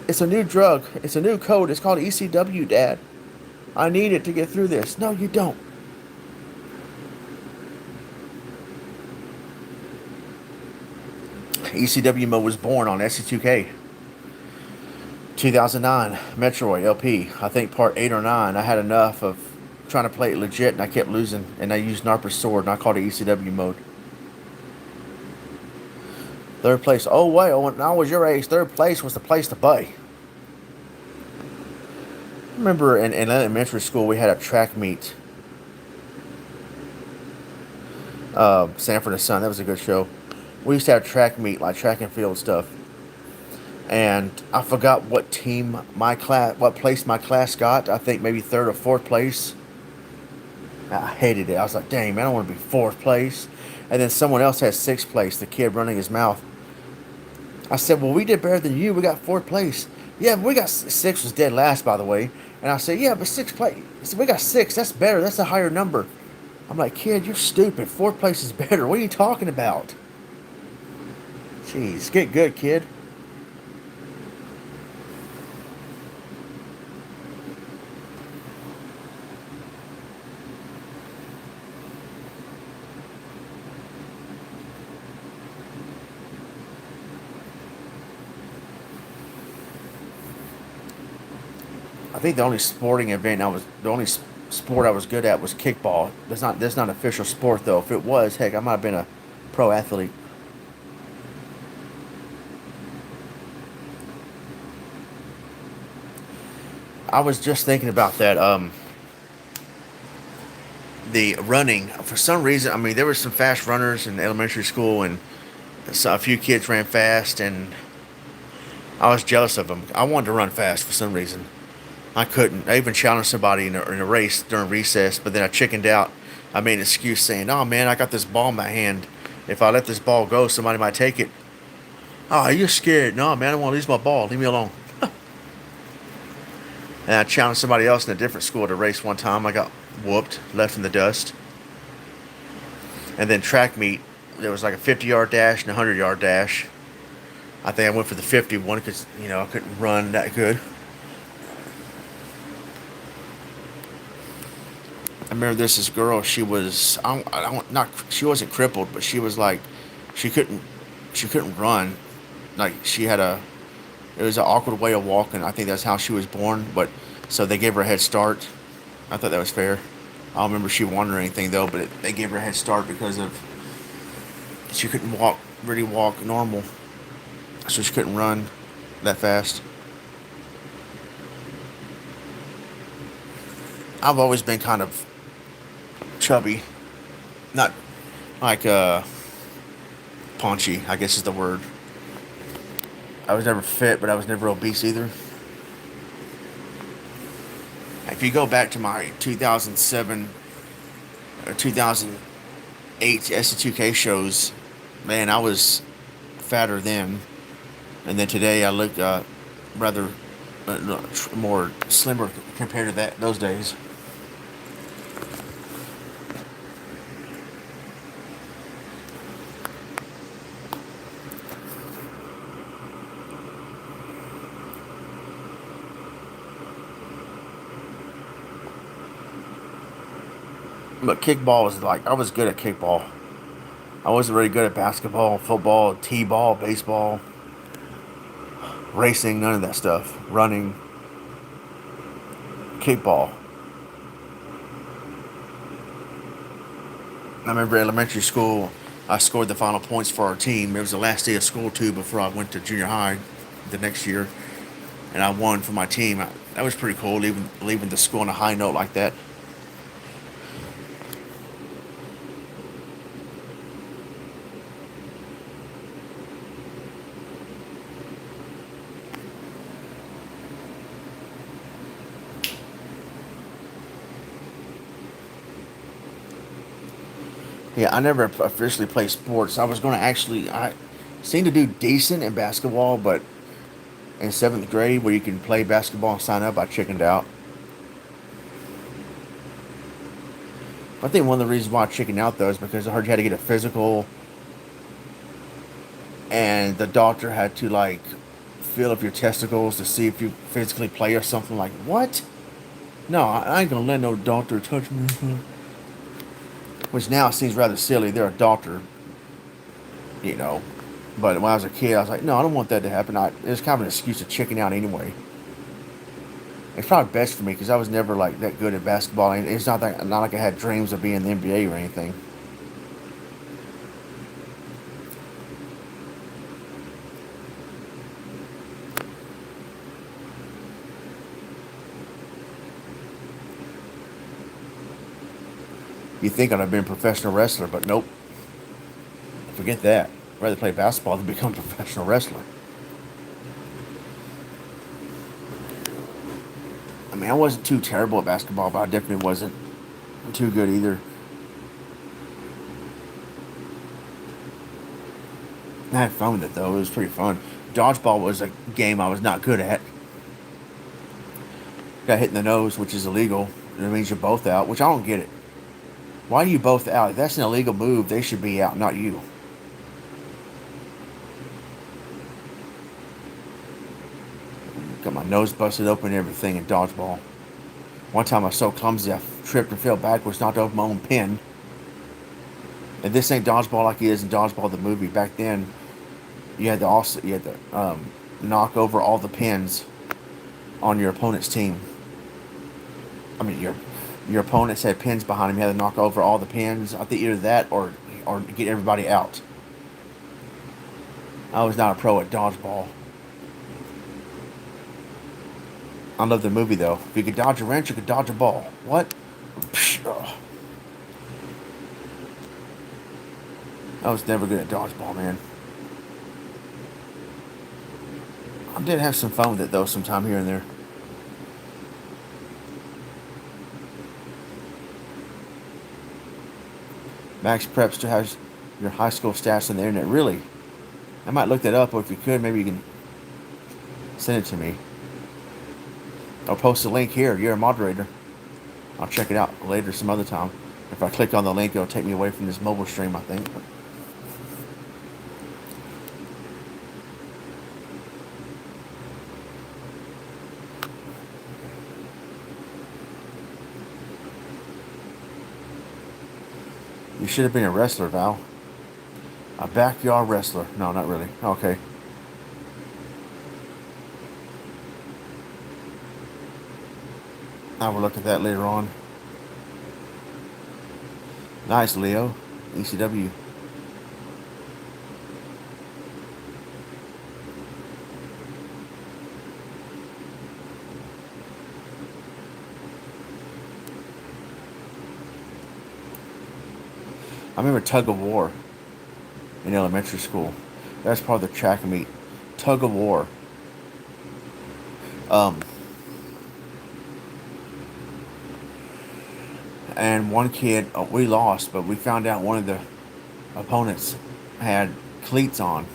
It's a new drug. It's a new code. It's called ECW, Dad. I need it to get through this. No, you don't. ECW mode was born on SC2K. 2009, Metroid LP. I think part 8 or 9. I had enough of trying to play it legit and I kept losing. And I used Narper's sword and I called it ECW mode. Third place. Oh, wait. When I was your age, third place was the place to play. I remember in elementary school we had a track meet. Sanford and Son. That was a good show. We used to have track meet, like track and field stuff. And I forgot what place my class got. I think maybe third or fourth place. I hated it. I was like, dang, man, I don't want to be fourth place. And then someone else had sixth place, the kid running his mouth. I said, well, we did better than you. We got fourth place. Yeah, but we got six was dead last, by the way. And I said, yeah, but sixth place. I said, we got six. That's better. That's a higher number. I'm like, kid, you're stupid. Fourth place is better. What are you talking about? Jeez, get good, kid. I think the only sporting event the only sport I was good at was kickball. That's not an official sport though. If it was, heck, I might have been a pro athlete. I was just thinking about that. The running for some reason. I mean, there were some fast runners in elementary school, and so a few kids ran fast, and I was jealous of them. I wanted to run fast for some reason. I couldn't. I even challenged somebody in a race during recess, but then I chickened out. I made an excuse saying, "Oh man, I got this ball in my hand. If I let this ball go, somebody might take it." Oh, you're scared? No, man, I want to lose my ball. Leave me alone. And I challenged somebody else in a different school to race one time. I got whooped, left in the dust. And then track meet, there was like a 50-yard dash and a 100-yard dash. I think I went for the 50 one because I couldn't run that good. I remember this girl. She was I don't not she wasn't crippled, but she was like she couldn't she couldn't run. Like she had a it was an awkward way of walking. I think that's how she was born. But so they gave her a head start. I thought that was fair. I don't remember she won or anything though, but they gave her a head start because of she couldn't really walk normal, so she couldn't run that fast. I've always been kind of chubby, not like paunchy, I guess is the word. I was never fit, but I was never obese either. If you go back to my 2007 or 2008 SC2K shows, man, I was fatter then, and then today I look rather no, more slimmer compared to that those days. But kickball was like I was good at kickball. I wasn't really good at basketball, football, t-ball, baseball, racing, none of that stuff. Running, kickball. I remember elementary school. I scored the final points for our team. It was the last day of school too before I went to junior high the next year, and I won for my team. That was pretty cool, leaving the school on a high note like that. Yeah, I never officially played sports. I was going to actually, I seemed to do decent in basketball, but in seventh grade, where you can play basketball and sign up, I chickened out. I think one of the reasons why I chickened out though is because I heard you had to get a physical, and the doctor had to like feel up your testicles to see if you physically play or something. Like what? No, I ain't gonna let no doctor touch me. Which now seems rather silly. They're a doctor, you know. But when I was a kid, I was like, no, I don't want that to happen. It was kind of an excuse to chicken out anyway. It's probably best for me because I was never like that good at basketball. And it's not like I had dreams of being in the NBA or anything. You think I'd have been a professional wrestler, but nope. Forget that. I'd rather play basketball than become a professional wrestler. I mean, I wasn't too terrible at basketball, but I definitely wasn't too good either. I had fun with it though. It was pretty fun. Dodgeball was a game I was not good at. Got hit in the nose, which is illegal. It means you're both out, which I don't get it. Why are you both out? If that's an illegal move, they should be out, not you. Got my nose busted open and everything in dodgeball. One time I was so clumsy I tripped and fell backwards, knocked over my own pin. And this ain't dodgeball like it is in Dodgeball the movie. Back then, you had to knock over all the pins on your opponent's team. I mean your opponents had pins behind him. You had to knock over all the pins. I think either that or get everybody out. I was not a pro at dodgeball. I love the movie though. If you could dodge a wrench, you could dodge a ball. What? I was never good at dodgeball, man. I did have some fun with it though, sometime here and there. Max Prep still has your high school stats on the internet. Really? I might look that up, or if you could, maybe you can send it to me. I'll post a link here. You're a moderator. I'll check it out later some other time. If I click on the link, it'll take me away from this mobile stream, I think. You should have been a wrestler, Val. A backyard wrestler. No, not really. Okay. I will look at that later on. Nice, Leo. ECW. I remember tug of war in elementary school. That's part of the track meet. Tug of war. Um, and one kid, we lost, but we found out one of the opponents had cleats on.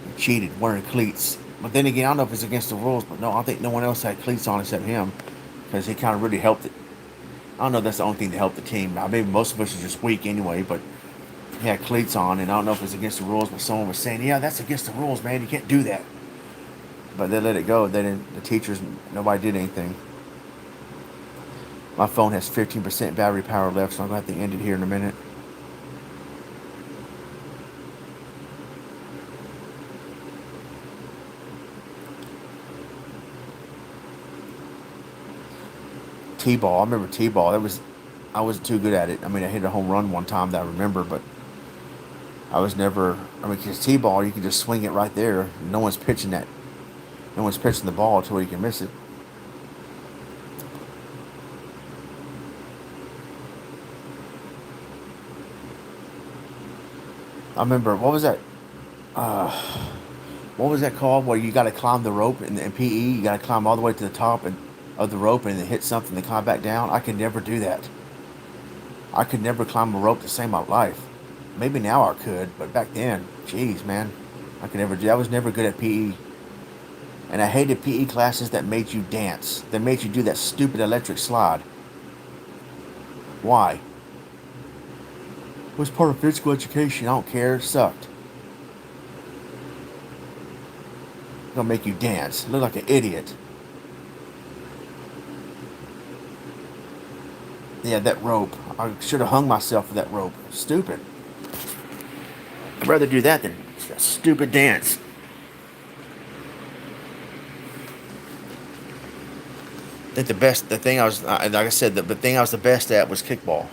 He cheated, wearing cleats. But then again, I don't know if it's against the rules, but no, I think no one else had cleats on except him, because he kind of really helped it. I don't know if that's the only thing that helped the team. Now, maybe most of us are just weak anyway, but he had cleats on, and I don't know if it's against the rules, but someone was saying, yeah, that's against the rules, man. You can't do that. But they let it go. They didn't. The teachers, nobody did anything. My phone has 15% battery power left, so I'm going to have to end it here in a minute. T-ball. I remember T-ball. I wasn't too good at it. I mean, I hit a home run one time that I remember, but I was never. I mean, because T-ball, you can just swing it right there. No one's pitching that. No one's pitching the ball to where you can miss it. I remember, what was that? What was that called? Where you got to climb the rope in PE? You got to climb all the way to the top of the rope and then hit something and climb back down. I could never do that. I could never climb a rope to save my life. Maybe now I could, but back then, jeez, man, I could never do. I was never good at PE, and I hated PE classes that made you dance. That made you do that stupid electric slide. Why? It was part of physical education. I don't care. It sucked. Gonna make you dance. Look like an idiot. Yeah, that rope. I should have hung myself with that rope. Stupid. I'd rather do that than that stupid dance. I think the thing I was, like I said, the thing I was the best at was kickball.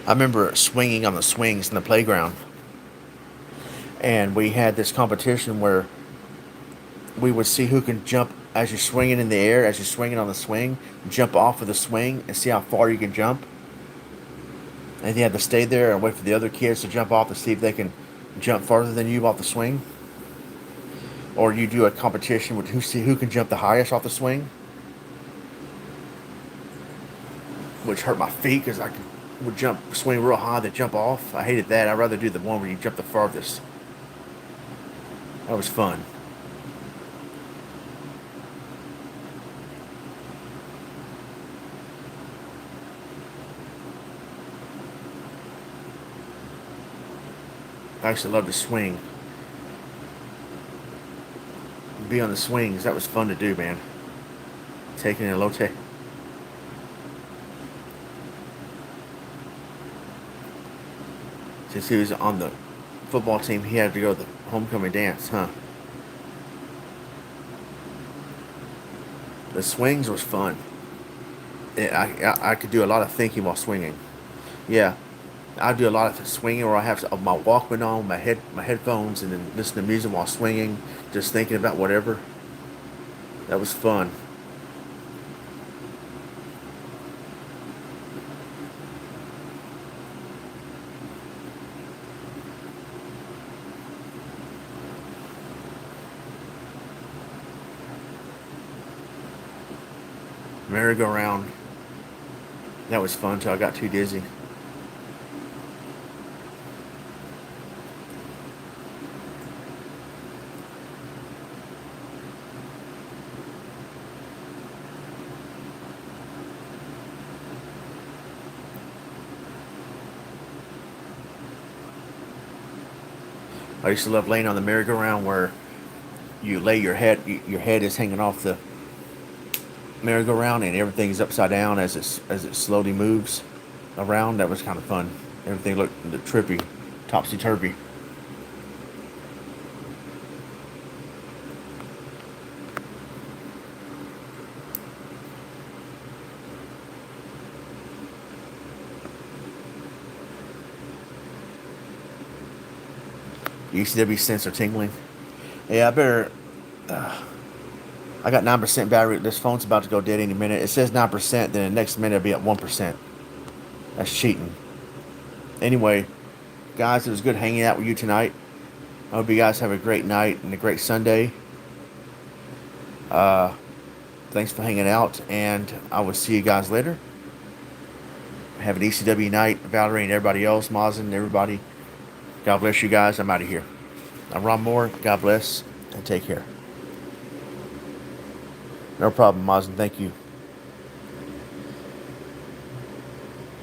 I remember swinging on the swings in the playground, and we had this competition where we would see who can jump as you're swinging in the air, as you're swinging on the swing, jump off of the swing and see how far you can jump. And you had to stay there and wait for the other kids to jump off to see if they can jump farther than you off the swing. Or you do a competition with who can jump the highest off the swing, which hurt my feet because would swing real high, then jump off. I hated that. I'd rather do the one where you jump the farthest. That was fun. I used to love to swing. Be on the swings. That was fun to do, man. Taking a low take. Since he was on the football team, he had to go to the homecoming dance, huh? The swings was fun. I could do a lot of thinking while swinging. Yeah, I do a lot of swinging where I have my Walkman on, my headphones, and then listen to music while swinging, just thinking about whatever. That was fun. Merry-go-round. That was fun till I got too dizzy. I used to love laying on the merry-go-round where you lay your head is hanging off the merry-go-round and everything's upside down as it slowly moves around. That was kind of fun. Everything looked trippy, topsy-turvy. The ECW sensor tingling. Yeah, I better. I got 9% battery. This phone's about to go dead any minute. It says 9%, then the next minute it'll be at 1%. That's cheating. Anyway, guys, it was good hanging out with you tonight. I hope you guys have a great night and a great Sunday. Thanks for hanging out, and I will see you guys later. Have an ECW night, Valerie and everybody else, Mazen and everybody. God bless you guys. I'm out of here. I'm Ron Moore. God bless, and take care. No problem, Mazen. Thank you.